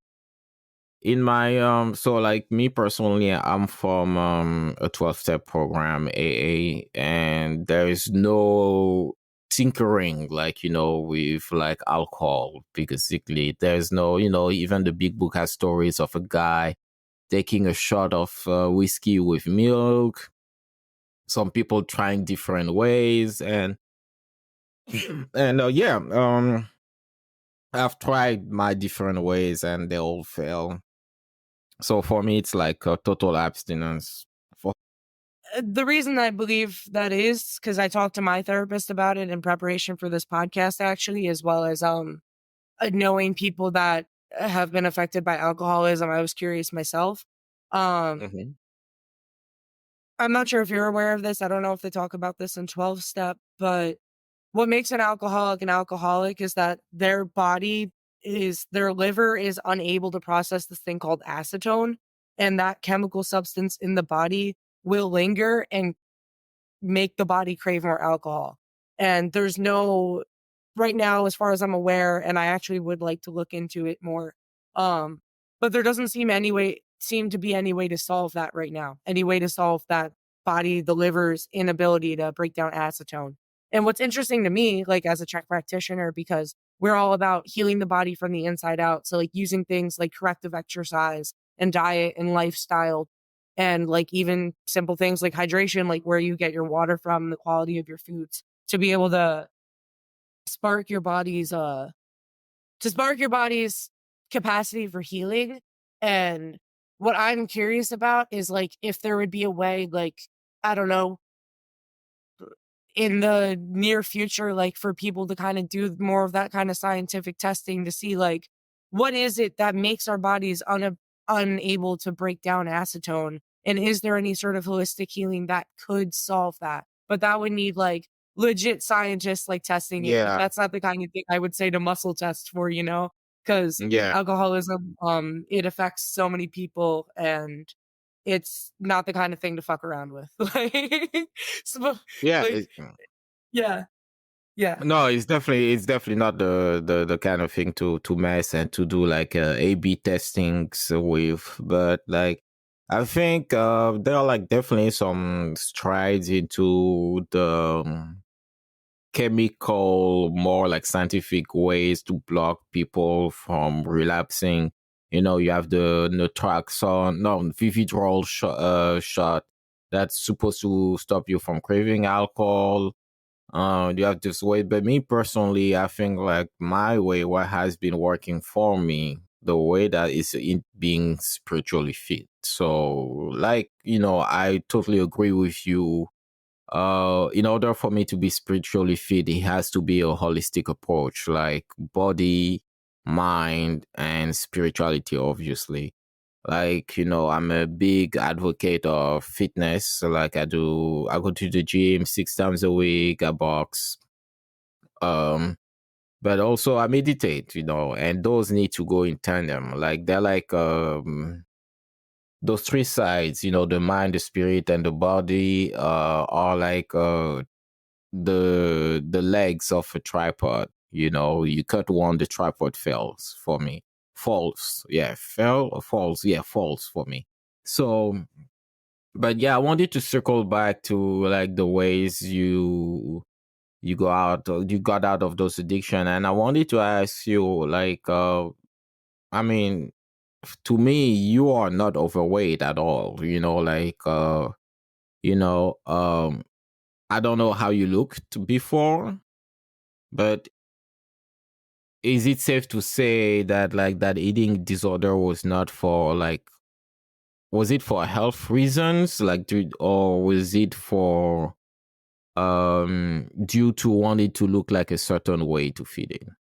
S1: so like me personally, I'm from a 12-step program, AA, and there is no tinkering like with like alcohol. Basically there's no, even the big book has stories of a guy taking a shot of whiskey with milk, some people trying different ways, and yeah, I've tried my different ways and they all fail. So for me, it's like a total abstinence. For
S2: the reason I believe that is because I talked to my therapist about it in preparation for this podcast, actually, as well as knowing people that have been affected by alcoholism. I was curious myself. Um,
S1: Mhm.
S2: I'm not sure if you're aware of this. I don't know if they talk about this in 12 step, but what makes an alcoholic is that their liver is unable to process this thing called acetone. And that chemical substance in the body will linger and make the body crave more alcohol. And there's no right now, as far as I'm aware, and I actually would like to look into it more. Um, but there doesn't seem to be any way to solve that right now. Any way to solve that the liver's inability to break down acetone. And what's interesting to me, like as a Czech practitioner, because we're all about healing the body from the inside out. So like using things like corrective exercise and diet and lifestyle and like even simple things like hydration, like where you get your water from, the quality of your foods to be able to spark your body's capacity for healing. And what I'm curious about is like if there would be a way, like, I don't know, in the near future, like for people to kind of do more of that kind of scientific testing to see like what is it that makes our bodies unable to break down acetone, and is there any sort of holistic healing that could solve that? But that would need like legit scientists like testing it. Like
S3: Yeah,
S2: that's not the kind of thing I would say to muscle test for, because
S3: yeah,
S2: alcoholism, it affects so many people, and it's not the kind of thing to fuck around with. Like, so,
S3: yeah.
S2: like, yeah, yeah.
S3: No, it's definitely not the kind of thing to mess and to do like A/B testings with, but like I think there are like definitely some strides into the chemical, more like scientific ways to block people from relapsing. You have the naltrexone, no, Vivitrol shot that's supposed to stop you from craving alcohol. You have this way, but me personally, I think like my way, what has been working for me, the way that is in being spiritually fit. So, like, I totally agree with you. In order for me to be spiritually fit, it has to be a holistic approach, like body, mind, and spirituality, obviously. Like, I'm a big advocate of fitness. So like I go to the gym 6 times a week, I box. Um, but also I meditate, and those need to go in tandem. Like they're like those three sides, the mind, the spirit, and the body are like the legs of a tripod. You cut one, the tripod fails for me. Falls, yeah, fell or falls, yeah, falls for me. So, but yeah, I wanted to circle back to like the ways you got out of those addiction, and I wanted to ask you like, I mean, to me, you are not overweight at all. Like, you know, um, I don't know how you looked before, but is it safe to say that like that eating disorder was not for like, was it for health reasons, like, or was it for due to wanting to look like a certain way to fit in?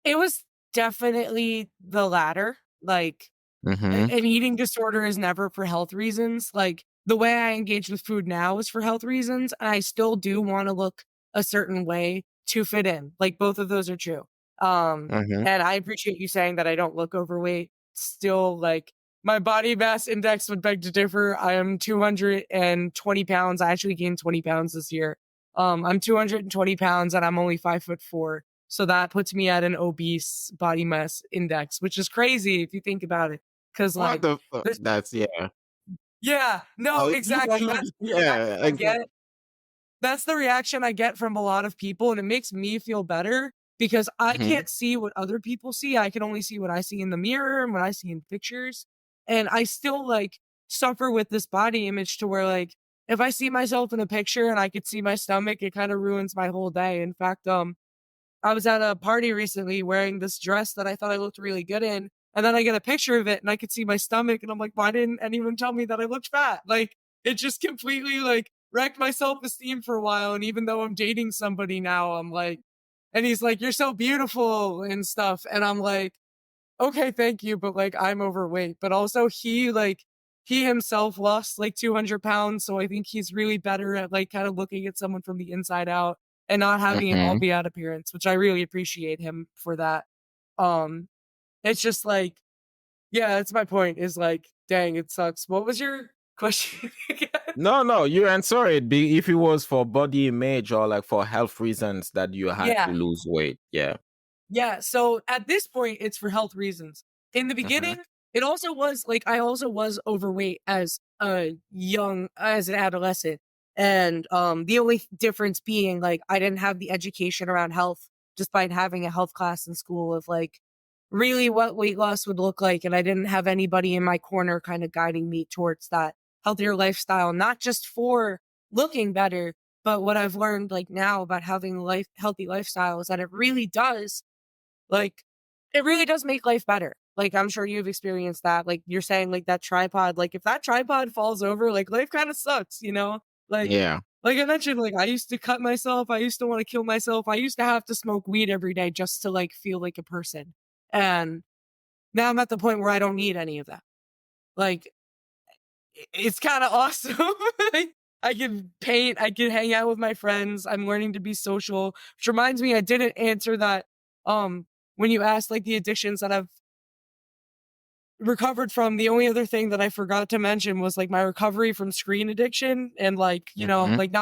S2: It was definitely the latter. Like,
S3: Mm-hmm.
S2: an eating disorder is never for health reasons. Like, the way I engage with food now is for health reasons. And I still do want to look a certain way to fit in. Like, both of those are true.
S3: Mm-hmm.
S2: And I appreciate you saying that I don't look overweight. Still, like, my body mass index would beg to differ. I am 220 pounds. I actually gained 20 pounds this year. I'm 220 pounds and I'm only 5'4". So that puts me at an obese body mass index, which is crazy if you think about it. Cause
S3: What
S2: like,
S3: the fuck?
S2: there's,
S3: That's yeah.
S2: yeah, no,
S3: Oh, you
S2: exactly.
S3: actually,
S2: That's the reaction
S3: yeah,
S2: I
S3: exactly.
S2: get. That's the reaction I get from a lot of people. And it makes me feel better because I
S3: Mm-hmm.
S2: can't see what other people see. I can only see what I see in the mirror and what I see in pictures. And I still like suffer with this body image to where like, if I see myself in a picture and I could see my stomach, it kind of ruins my whole day. In fact, I was at a party recently wearing this dress that I thought I looked really good in. And then I get a picture of it and I could see my stomach and I'm like, why didn't anyone tell me that I looked fat? Like it just completely like wrecked my self-esteem for a while. And even though I'm dating somebody now, I'm like, and he's like, you're so beautiful and stuff. And I'm like, okay, thank you. But like, I'm overweight, but also he himself lost like 200 pounds. So I think he's really better at like kind of looking at someone from the inside out and not having it all
S3: Mm-hmm.
S2: be out appearance, which I really appreciate him for that. Um, it's just like, yeah, that's my point is like, dang, it sucks. What was your question again?
S3: No, you answer it. If it was for body image or like for health reasons that you had to
S2: Yeah.
S3: lose weight. Yeah.
S2: Yeah, so at this point, it's for health reasons. In the
S3: Mm-hmm.
S2: beginning, it also was like I also was overweight as an adolescent, and the only difference being like I didn't have the education around health, despite having a health class in school of like really what weight loss would look like, and I didn't have anybody in my corner kind of guiding me towards that healthier lifestyle, not just for looking better, but what I've learned like now about having a healthy lifestyle is that like, it really does make life better. Like, I'm sure you've experienced that. Like, you're saying, like, that tripod, like, if that tripod falls over, like, life kind of sucks, you know? Like,
S3: Yeah.
S2: like I mentioned, like, I used to cut myself. I used to want to kill myself. I used to have to smoke weed every day just to, like, feel like a person. And now I'm at the point where I don't need any of that. Like, it's kind of awesome. I can paint. I can hang out with my friends. I'm learning to be social, which reminds me, I didn't answer that. When you asked like the addictions that I've recovered from, the only other thing that I forgot to mention was like my recovery from screen addiction and like,
S3: Mm-hmm.
S2: like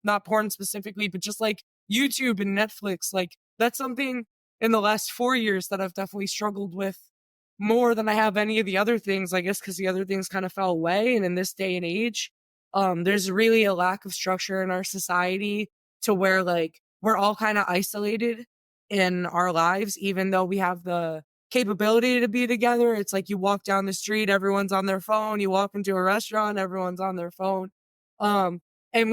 S2: not porn specifically, but just like YouTube and Netflix. Like that's something in the last 4 years that I've definitely struggled with more than I have any of the other things, I guess, because the other things kind of fell away. And in this day and age, there's really a lack of structure in our society to where like we're all kind of isolated in our lives, even though we have the capability to be together. It's like you walk down the street, everyone's on their phone. You walk into a restaurant, everyone's on their phone. Um, and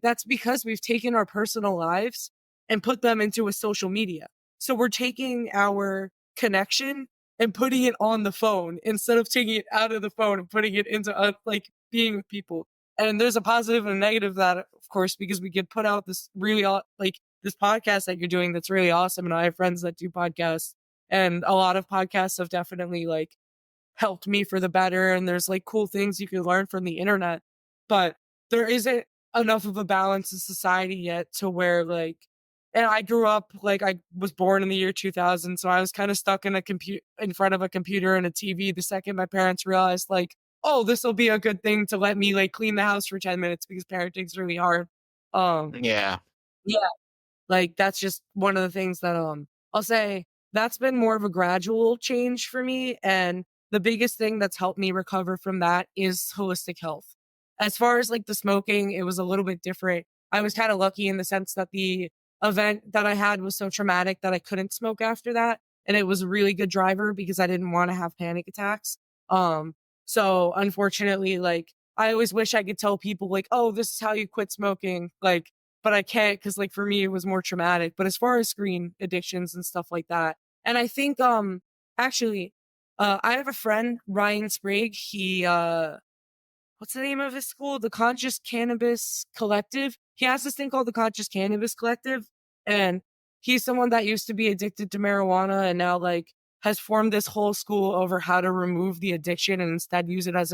S2: that's because we've taken our personal lives and put them into a social media. So we're taking our connection and putting it on the phone instead of taking it out of the phone and putting it into like being with people. And there's a positive and a negative of that, of course, because we could put out this really like this podcast that you're doing that's really awesome. And I have friends that do podcasts, and a lot of podcasts have definitely like helped me for the better. And there's like cool things you can learn from the internet, but there isn't enough of a balance in society yet to where like, and I grew up, like I was born in the year 2000. So I was kind of stuck in in front of a computer and a TV the second my parents realized like, oh, this will be a good thing to let me like clean the house for 10 minutes because parenting's really hard. Um,
S3: Yeah.
S2: yeah, like, that's just one of the things that, I'll say that's been more of a gradual change for me, and the biggest thing that's helped me recover from that is holistic health. As far as, like, the smoking, it was a little bit different. I was kinda lucky in the sense that the event that I had was so traumatic that I couldn't smoke after that, and it was a really good driver because I didn't wanna have panic attacks. Um, so unfortunately, like, I always wish I could tell people, like, "Oh, this is how you quit smoking," like, but I can't because like for me it was more traumatic. But as far as screen addictions and stuff like that, and I think actually I have a friend, Ryan Sprague. He what's the name of his school? The Conscious Cannabis Collective. He has this thing called the Conscious Cannabis Collective, and he's someone that used to be addicted to marijuana and now like has formed this whole school over how to remove the addiction and instead use it as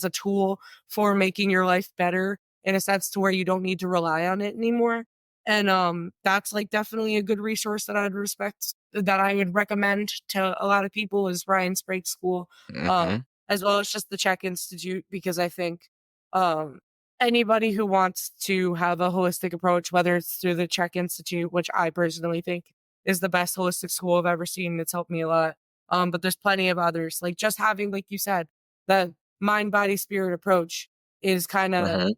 S2: a tool for making your life better in a sense to where you don't need to rely on it anymore. And that's like definitely a good resource that I would recommend to a lot of people is Ryan Sprague's school.
S3: Mm-hmm.
S2: As well as just the Czech Institute, because I think um, anybody who wants to have a holistic approach, whether it's through the Czech Institute, which I personally think is the best holistic school I've ever seen, it's helped me a lot. But there's plenty of others. Like just having, like you said, the mind, body, spirit approach is kind of
S3: Mm-hmm.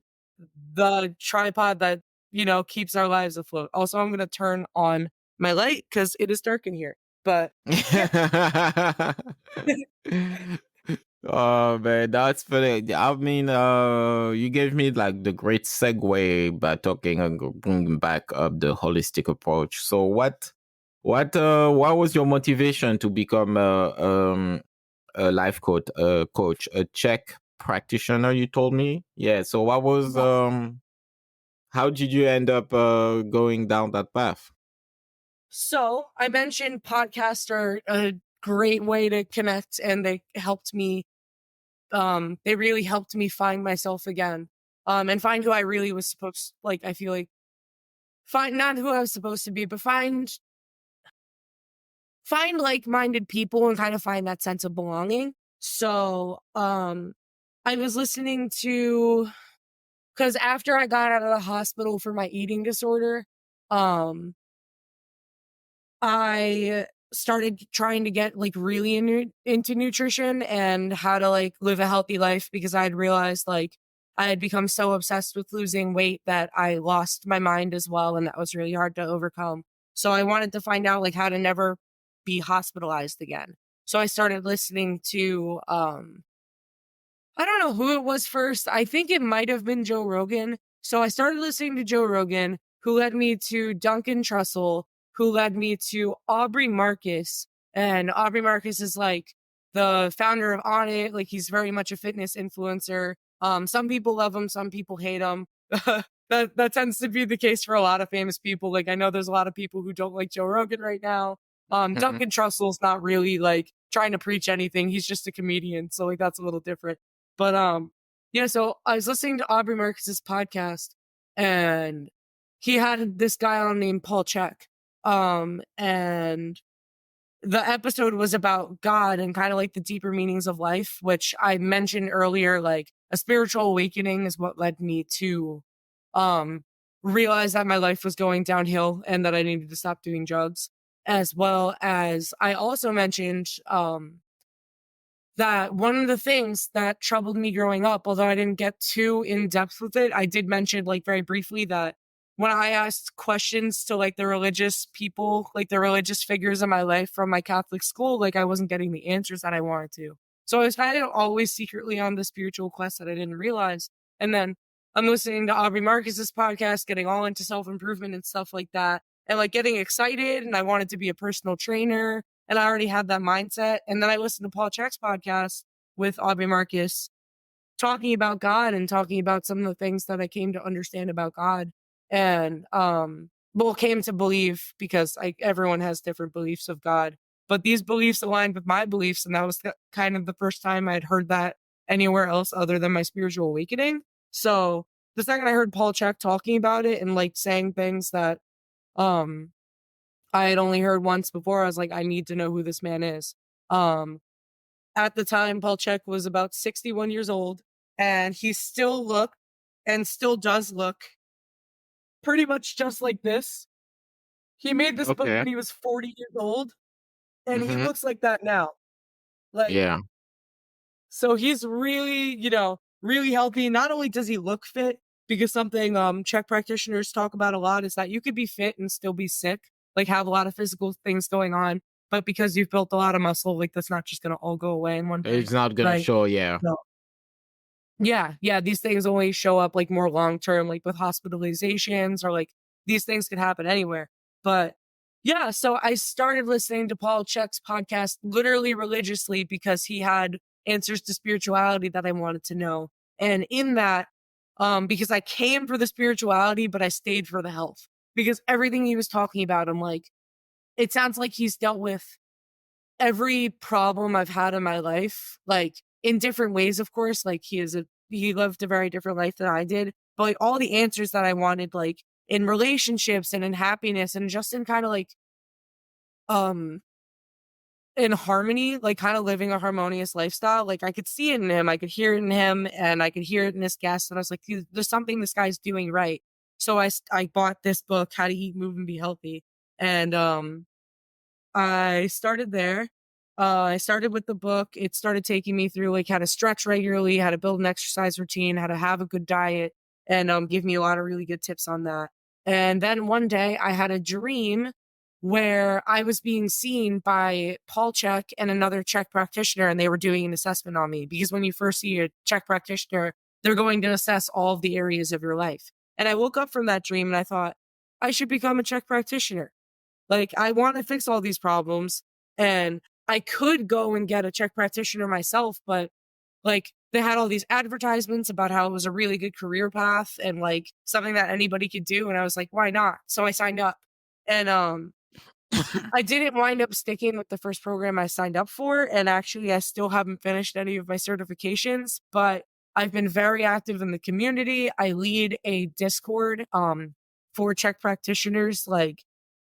S2: the tripod that, keeps our lives afloat. Also, I'm going to turn on my light because it is dark in here. But yeah.
S3: Oh man, that's funny. I mean, you gave me like the great segue by talking and bringing back up the holistic approach. So what was your motivation to become a life coach, a Czech practitioner? You told me, yeah. So what was how did you end up going down that path?
S2: So I mentioned podcasts are a great way to connect and they really helped me find myself again. And find who I really was supposed like I feel like find not who I was supposed to be, but find like-minded people and kind of find that sense of belonging. So I was listening to, because after I got out of the hospital for my eating disorder, um, I started trying to get like really into nutrition and how to like live a healthy life, because I had realized like I had become so obsessed with losing weight that I lost my mind as well. And that was really hard to overcome. So I wanted to find out like how to never be hospitalized again. So I started listening to, I don't know who it was first. I think it might have been Joe Rogan. So I started listening to Joe Rogan, who led me to Duncan Trussell, who led me to Aubrey Marcus. And Aubrey Marcus is like the founder of On It. Like he's very much a fitness influencer. Some people love him, some people hate him. That tends to be the case for a lot of famous people. Like I know there's a lot of people who don't like Joe Rogan right now.
S3: Mhm.
S2: Duncan Trussell's not really like trying to preach anything. He's just a comedian. So like that's a little different. But yeah, so I was listening to Aubrey Marcus's podcast, and he had this guy on named Paul Chek. And the episode was about God and kind of like the deeper meanings of life, which I mentioned earlier. Like a spiritual awakening is what led me to um realize that my life was going downhill and that I needed to stop doing drugs. As well as I also mentioned that one of the things that troubled me growing up, although I didn't get too in depth with it, I did mention like very briefly that when I asked questions to like the religious people, like the religious figures in my life from my Catholic school, like I wasn't getting the answers that I wanted to. So I was kind of always secretly on the spiritual quest that I didn't realize. And then I'm listening to Aubrey Marcus's podcast, getting all into self-improvement and stuff like that, and like getting excited. And I wanted to be a personal trainer, and I already had that mindset. And then I listened to Paul Chek's podcast with Aubrey Marcus talking about God and talking about some of the things that I came to understand about God. And well, came to believe, because everyone has different beliefs of God. But these beliefs aligned with my beliefs, and that was kind of the first time I'd heard that anywhere else other than my spiritual awakening. So the second I heard Paul Chek talking about it and like saying things that um I had only heard once before, I was like, I need to know who this man is. Um, at the time, Paul Chek was about 61 years old, and he still looked and still does look pretty much just like this. He made this book
S3: Okay.
S2: when he was 40 years old, and he
S3: Mhm.
S2: looks like that now. Like,
S3: Yeah.
S2: so he's really, really healthy. Not only does he look fit, because something Czech practitioners talk about a lot is that you could be fit and still be sick, like have a lot of physical things going on, but because you've built a lot of muscle, like that's not just gonna all go away in one day.
S3: It's not gonna
S2: Like,
S3: show. Yeah.
S2: no. Yeah, these things only show up like more long term, like with hospitalizations, or like these things could happen anywhere. But yeah, so I started listening to Paul Chek's podcast literally religiously because he had answers to spirituality that I wanted to know. And in that, because I came for the spirituality, but I stayed for the health, because everything he was talking about, I'm like, it sounds like he's dealt with every problem I've had in my life, like in different ways, of course. Like he lived a very different life than I did, but like all the answers that I wanted, like in relationships and in happiness and just in kind of like um in harmony, like kind of living a harmonious lifestyle. Like I could see it in him, I could hear it in him, and I could hear it in this guest. And I was like, there's something this guy's doing right. So I bought this book, How to Eat, Move, and Be Healthy. And I started there. I started with the book. It started taking me through like how to stretch regularly, how to build an exercise routine, how to have a good diet, and give me a lot of really good tips on that. And then one day I had a dream where I was being seen by Paul Chek and another Czech practitioner, and they were doing an assessment on me, because when you first see a Czech practitioner, they're going to assess all of the areas of your life. And I woke up from that dream and I thought, I should become a Czech practitioner. Like, I want to fix all these problems, and I could go and get a Czech practitioner myself, but like they had all these advertisements about how it was a really good career path and like something that anybody could do. And I was like, why not? So I signed up, and I didn't wind up sticking with the first program I signed up for. And actually, I still haven't finished any of my certifications, but I've been very active in the community. I lead a Discord for Czech practitioners, like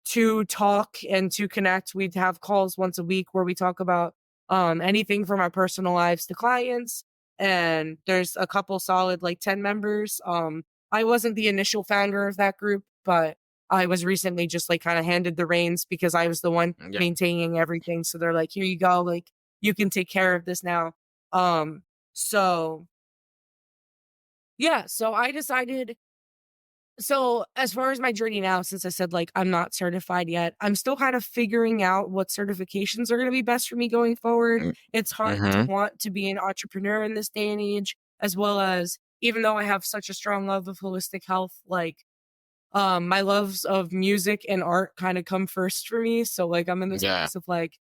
S2: to talk and to connect. We'd have calls once a week where we talk about anything from our personal lives to clients. and there's a couple solid like 10 members. I wasn't the initial founder of that group, but I was recently just like kind of handed the reins because I was the one
S3: Yeah.
S2: maintaining everything. So they're like, here you go, like you can take care of this now. So yeah, so I decided. So as far as my journey now, since I said like I'm not certified yet, I'm still kind of figuring out what certifications are going to be best for me going forward. It's hard to
S3: Mm-hmm.
S2: want to be an entrepreneur in this day and age, as well as even though I have such a strong love of holistic health, like my loves of music and art kind of come first for me. So like I'm in this
S3: Yeah.
S2: place of like,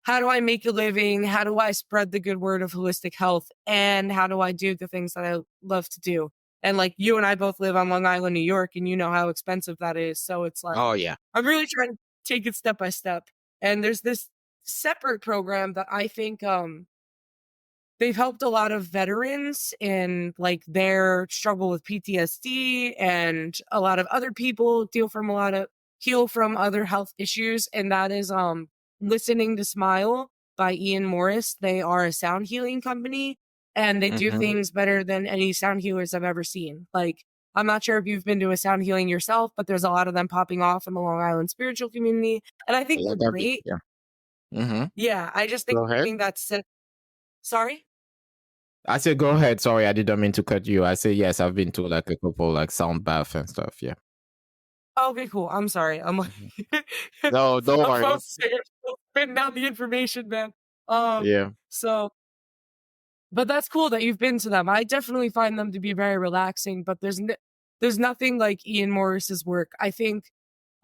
S2: how do I make a living? How do I spread the good word of holistic health? And how do I do the things that I love to do? And like you and I both live on Long Island, New York, and you know how expensive that is. So it's like,
S3: Oh yeah.
S2: I'm really trying to take it step by step. And there's this separate program that I think, they've helped a lot of veterans in like their struggle with PTSD, and a lot of other people heal from other health issues. And that is Listening to Smile by Ian Morris. They are a sound healing company, and they do
S3: Mm-hmm.
S2: things better than any sound healers I've ever seen. Like, I'm not sure if you've been to a sound healing yourself, but there's a lot of them popping off in the Long Island spiritual community. And I think
S3: Yeah,
S2: they're great.
S3: yeah. Mm-hmm.
S2: Yeah, I just think
S3: Go ahead.
S2: sorry?
S3: I said go ahead. Sorry, I didn't mean to cut you. I say yes, I've been to like a couple like sound bath and stuff. Yeah.
S2: Okay, cool. I'm sorry. I'm like,
S3: No, don't
S2: I'm
S3: worry.
S2: spitting down the information, man. Um,
S3: Yeah.
S2: so, but that's cool that you've been to them. I definitely find them to be very relaxing, but there's nothing like Ian Morris's work. I think,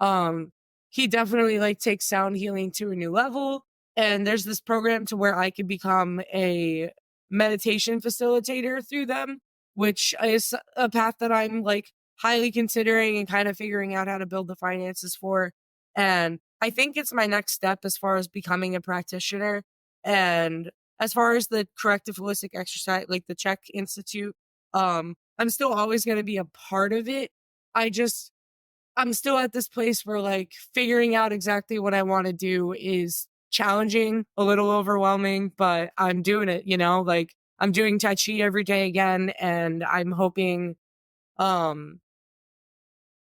S2: um, he definitely like takes sound healing to a new level. And there's this program to where I could become a meditation facilitator through them, which is a path that I'm like highly considering and kind of figuring out how to build the finances for. And I think it's my next step as far as becoming a practitioner. And as far as the corrective holistic exercise, like the Czech Institute, I'm still always going to be a part of it. I'm still at this place where like figuring out exactly what I want to do is challenging, a little overwhelming, but I'm doing it, like I'm doing Tai Chi every day again. And um,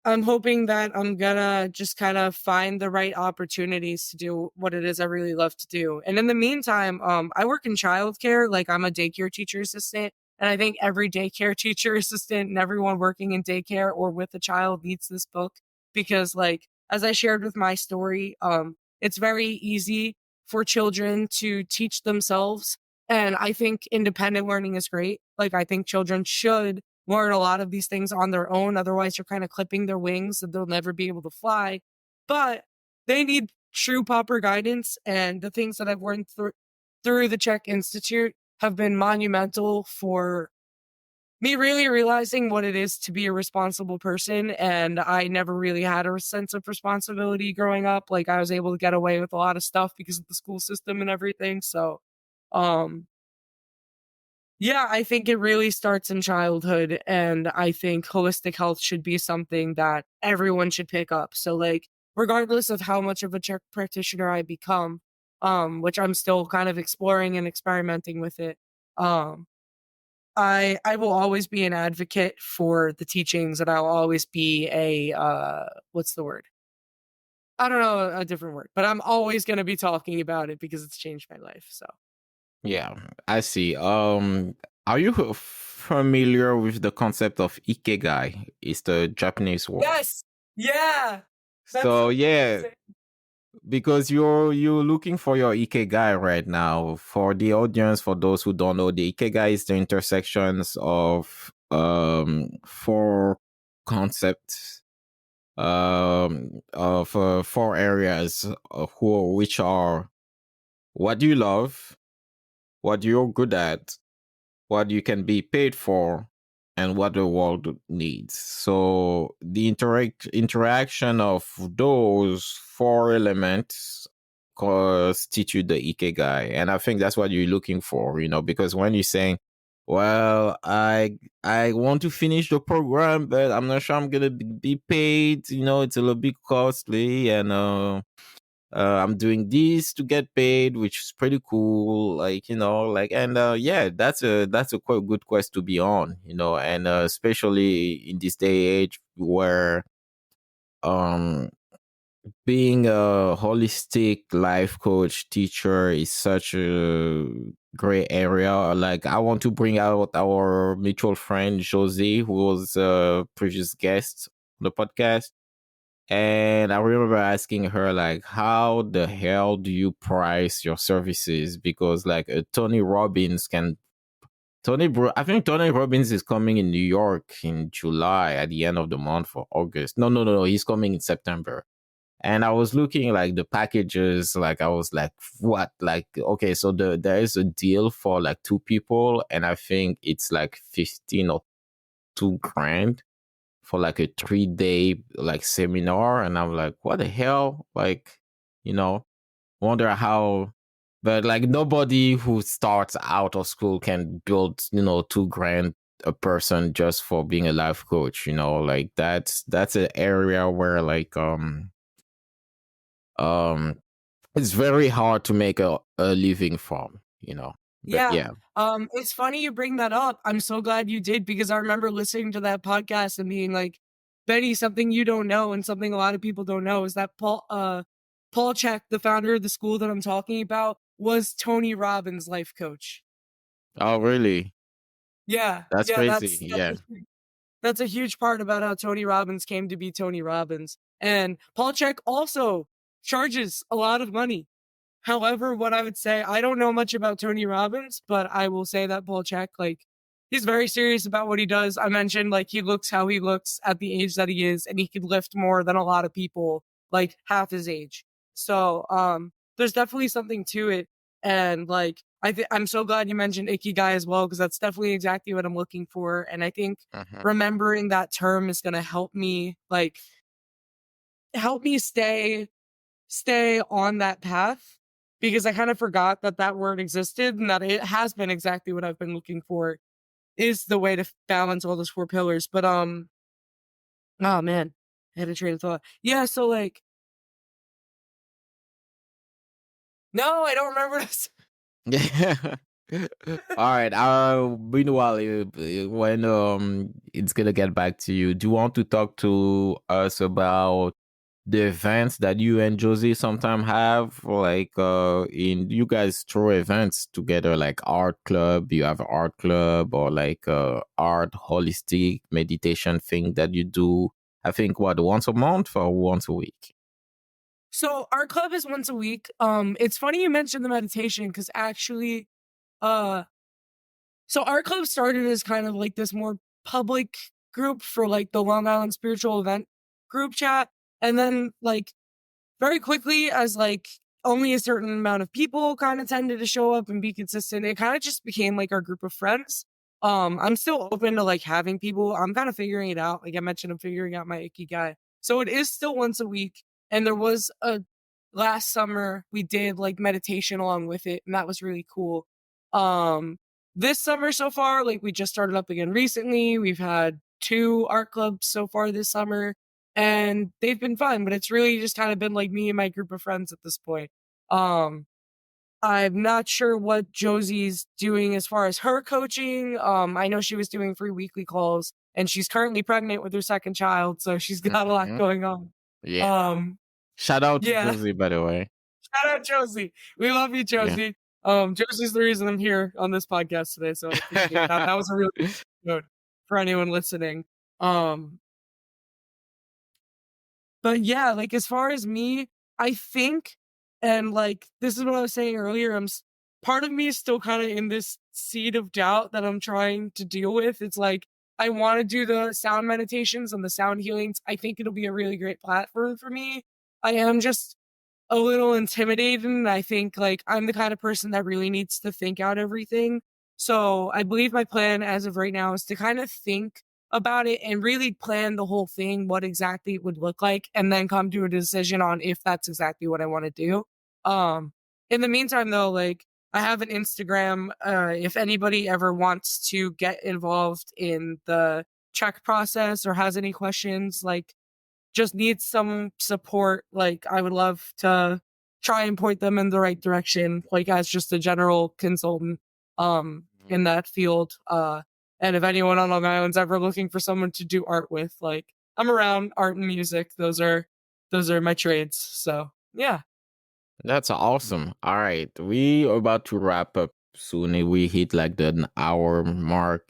S2: I'm hoping that I'm gonna just kind of find the right opportunities to do what it is I really love to do. And in the meantime, I work in childcare. Like I'm a daycare teacher assistant. And I think every daycare teacher assistant and everyone working in daycare or with a child needs this book because like, as I shared with my story, it's very easy for children to teach themselves. And I think independent learning is great. Like I think children should learn a lot of these things on their own. Otherwise, you're kind of clipping their wings and they'll never be able to fly. But they need true proper guidance. And the things that I've learned through the Czech Institute have been monumental for me really realizing what it is to be a responsible person. And I never really had a sense of responsibility growing up. Like I was able to get away with a lot of stuff because of the school system and everything. So, um, yeah, I think it really starts in childhood, and I think holistic health should be something that everyone should pick up. So like regardless of how much of a Czech practitioner I become, which I'm still kind of exploring and experimenting with it, um, I will always be an advocate for the teachings, and I'll always be a what's the word? I don't know a different word, but I'm always going to be talking about it because it's changed my life. So
S3: Yeah, I see. Are you familiar with the concept of ikigai? It's the Japanese word.
S2: yes, yeah, that's
S3: So
S2: so
S3: yeah,
S2: amazing.
S3: because you're looking for your ikigai right now. For the audience, for those who don't know, the ikigai is the intersections of four concepts of four areas which are what you love, what you're good at, what you can be paid for, and what the world needs. So the interaction of those four elements constitute the ikigai, and I think that's what you're looking for. Because when you're saying, "Well, I want to finish the program, but I'm not sure I'm gonna be paid," it's a little bit costly, and I'm doing this to get paid, which is pretty cool. Like, like, and yeah, that's a quite good quest to be on, and especially in this day age where um being a holistic life coach teacher is such a great area. Like, I want to bring out our mutual friend Josie, who was a previous guest on the podcast. And I remember asking her, like, how the hell do you price your services? Because, like, I think Tony Robbins is coming in New York in July at the end of the month for August. No, no, no, no. He's coming in September. And I was looking like the packages, like I was like, what? Like, okay, so there is a deal for like two people, and I think it's like 15 or 2 grand for like a 3 day like seminar. And I'm like, what the hell? Like, you know, wonder how, but like nobody who starts out of school can build, 2 grand a person just for being a life coach, like that's an area where like um it's very hard to make a living from, but
S2: Yeah.
S3: yeah.
S2: It's funny you bring that up. I'm so glad you did because I remember listening to that podcast and being like, Betty, something you don't know and something a lot of people don't know is that Paul Check, the founder of the school that I'm talking about, was Tony Robbins' life coach.
S3: Oh, really?
S2: Yeah,
S3: That's
S2: yeah,
S3: crazy. Yeah.
S2: that's a huge part about how Tony Robbins came to be Tony Robbins. And Paul Check also charges a lot of money. However, what I would say, I don't know much about Tony Robbins, but I will say that Paul Check, like, he's very serious about what he does. I mentioned, like, he looks how he looks at the age that he is, and he could lift more than a lot of people, like, half his age. So, there's definitely something to it. And, like, I'm so glad you mentioned Ikigai as well, because that's definitely exactly what I'm looking for. And I think
S3: Uh-huh.
S2: remembering that term is going to help me, like, help me stay on that path because I kind of forgot that that word existed and that it has been exactly what I've been looking for is the way to balance all those 4 pillars. But, oh man, I had a train of thought. Yeah. So like, no, I don't remember this.
S3: Yeah. All right. Meanwhile, when it's gonna get back to you, do you want to talk to us about the events that you and Josie sometimes have? Like, in you guys throw events together, like art club. You have art club or like art holistic meditation thing that you do. I think what, once a month or once a week.
S2: So our club is once a week. It's funny you mentioned the meditation because actually, uh, so our club started as kind of like this more public group for like the Long Island spiritual event group chat. And then like very quickly as like only a certain amount of people kind of tended to show up and be consistent, it kind of just became like our group of friends. I'm still open to like having people. I'm kind of figuring it out. Like I mentioned, I'm figuring out my Ikigai. So it is still once a week. And there was a last summer we did like meditation along with it, and that was really cool. Um, this summer so far, like we just started up again recently. We've had 2 art clubs so far this summer and they've been fun, but it's really just kind of been like me and my group of friends at this point. Um, I'm not sure what Josie's doing as far as her coaching. I know she was doing free weekly calls and she's currently pregnant with her second child, so she's got a lot
S3: Mhm.
S2: going on.
S3: Yeah.
S2: Um,
S3: Shout out to
S2: yeah,
S3: Josie, by the way.
S2: shout out Josie. We love you,
S3: Yeah.
S2: Josie. Josie's the reason I'm here on this podcast today, so I appreciate that. That was a really good for anyone listening. Um, But yeah, like as far as me, I think, and like this is what I was saying earlier, part of me is still kind of in this seed of doubt that I'm trying to deal with. It's like I want to do the sound meditations and the sound healings. I think it'll be a really great platform for me. I am just a little intimidated, and I think like I'm the kind of person that really needs to think out everything. So I believe my plan as of right now is to kind of think about it and really plan the whole thing, what exactly it would look like, and then come to a decision on if that's exactly what I want to do. Um, in the meantime though, like I have an Instagram. If anybody ever wants to get involved in the check process or has any questions, like just needs some support, like I would love to try and point them in the right direction, like as just a general consultant in that field. And if anyone on Long Island's ever looking for someone to do art with, like I'm around art and music. Those are my trades. So yeah.
S3: That's awesome. All right. We are about to wrap up soon. We hit like the an hour mark.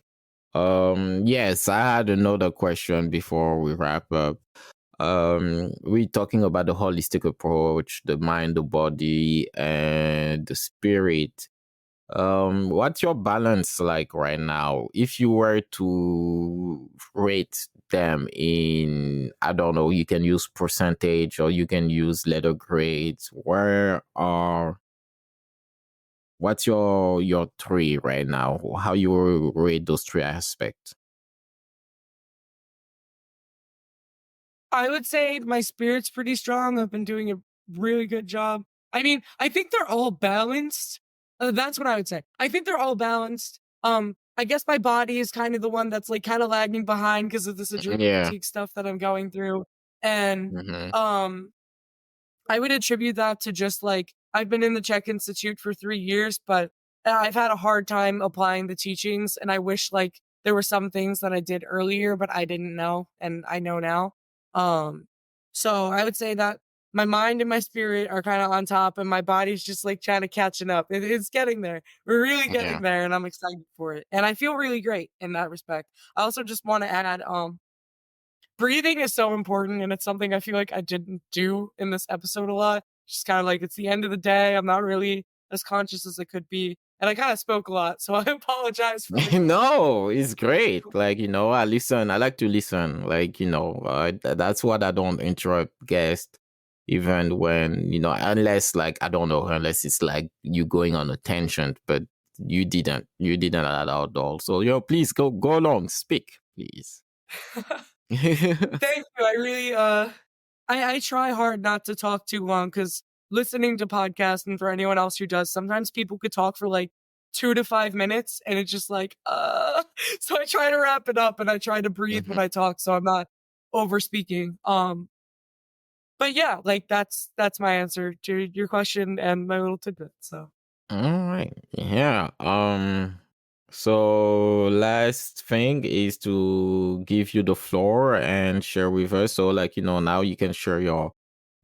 S3: Yes, I had another question before we wrap up. We're talking about the holistic approach, the mind, the body, and the spirit. What's your balance like right now? If you were to rate them in, I don't know, you can use percentage or you can use letter grades. What's your three right now? How you rate those three aspects?
S2: I would say my spirit's pretty strong. I've been doing a really good job. I mean, I think they're all balanced. That's what I would say. I think they're all balanced. I guess my body is kind of the one that's like kind of lagging behind because of this adrenal
S3: Yeah.
S2: fatigue stuff that I'm going through. And
S3: Mm-hmm.
S2: I would attribute that to just like I've been in the Czech Institute for 3 years, but I've had a hard time applying the teachings. And I wish like there were some things that I did earlier, but I didn't know. And I know now. Um, so I would say that my mind and my spirit are kind of on top and my body's just like trying to catching up. It's getting there. We're really
S3: Yeah.
S2: getting there and I'm excited for it. And I feel really great in that respect. I also just want to add, breathing is so important and it's something I feel like I didn't do in this episode a lot. Just kind of like it's the end of the day. I'm not really as conscious as I could be. And I kind of spoke a lot, so I apologize for that.
S3: No, it's great. Like, I listen. I like to listen. Like, that's what I don't interrupt guests, even when, unless like, I don't know, unless it's like you going on a tangent, but you didn't allow at all. So, please go along, speak, please.
S2: Thank you. I really I try hard not to talk too long because listening to podcasts and for anyone else who does, sometimes people could talk for like 2 to 5 minutes and it's just like so I try to wrap it up and I try to breathe when
S3: Mhm.
S2: I talk so I'm not over speaking. But yeah, like that's my answer to your question and my little tidbit. So
S3: All right. Yeah. So last thing is to give you the floor and share with us. So like, now you can share your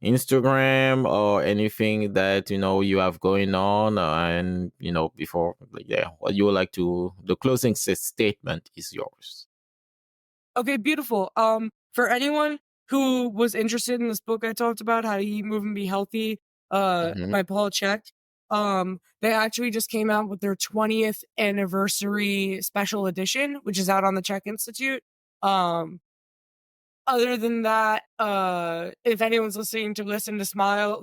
S3: Instagram or anything that, you have going on. And, before, like, yeah, what you would like to, the closing statement is yours.
S2: okay, beautiful. For anyone who was interested in this book I talked about, How to Eat, Move, and Be Healthy,
S3: Mm-hmm.
S2: by Paul Chek, they actually just came out with their 20th anniversary special edition, which is out on the Czech Institute. Other than that, if anyone's listening to Smile,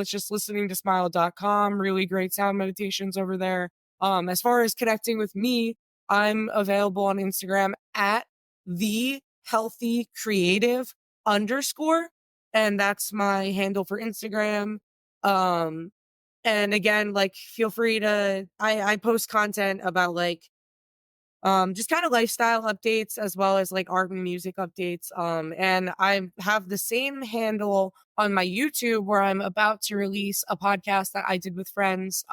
S2: it's just listeningtosmile.com. Really great sound meditations over there. As far as connecting with me, I'm available on Instagram at the healthy creative underscore. And that's my handle for Instagram. And again, like feel free to, I post content about like, just kind of lifestyle updates as well as like art and music updates. And I have the same handle on my YouTube where I'm about to release a podcast that I did with friends.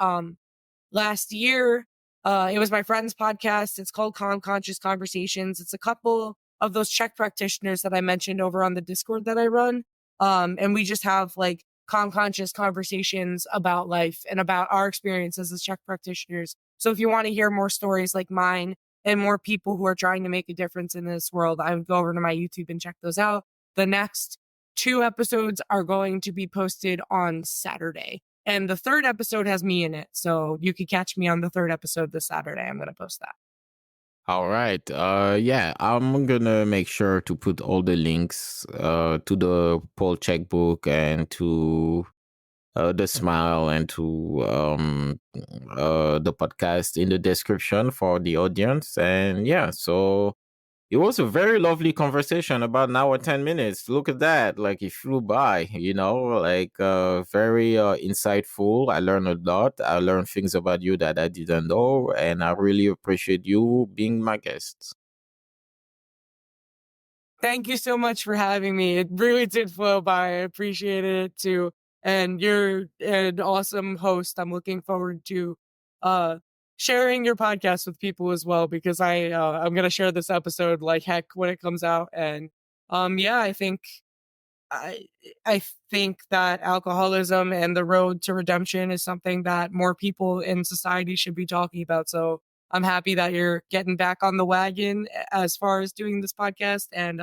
S2: Last year. It was my friend's podcast. It's called Calm Conscious Conversations. It's a couple of those Czech practitioners that I mentioned over on the Discord that I run. And we just have like calm conscious conversations about life and about our experiences as Czech practitioners. So if you want to hear more stories like mine and more people who are trying to make a difference in this world, I would go over to my YouTube and check those out. The next 2 episodes are going to be posted on Saturday. And the third episode has me in it. So you could catch me on the third episode this Saturday. I'm going to post that.
S3: All right. Yeah, I'm gonna make sure to put all the links to the Paul checkbook and to the smile and to the podcast in the description for the audience. And yeah, so it was a very lovely conversation, about an hour, 10 minutes. Look at that. Like it flew by, like very insightful. I learned a lot. I learned things about you that I didn't know. And I really appreciate you being my guest.
S2: Thank you so much for having me. It really did flow by. I appreciated it too. and you're an awesome host. I'm looking forward to uh sharing your podcast with people as well, because I'm gonna share this episode like heck when it comes out. And yeah, I I think that alcoholism and the road to redemption is something that more people in society should be talking about. So I'm happy that you're getting back on the wagon as far as doing this podcast. And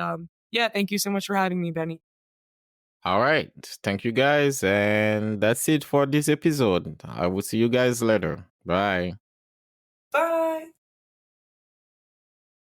S2: yeah, thank you so much for having me, Benny.
S3: All right. Thank you guys. And that's it for this episode. I will see you guys later. Bye.
S2: Bye.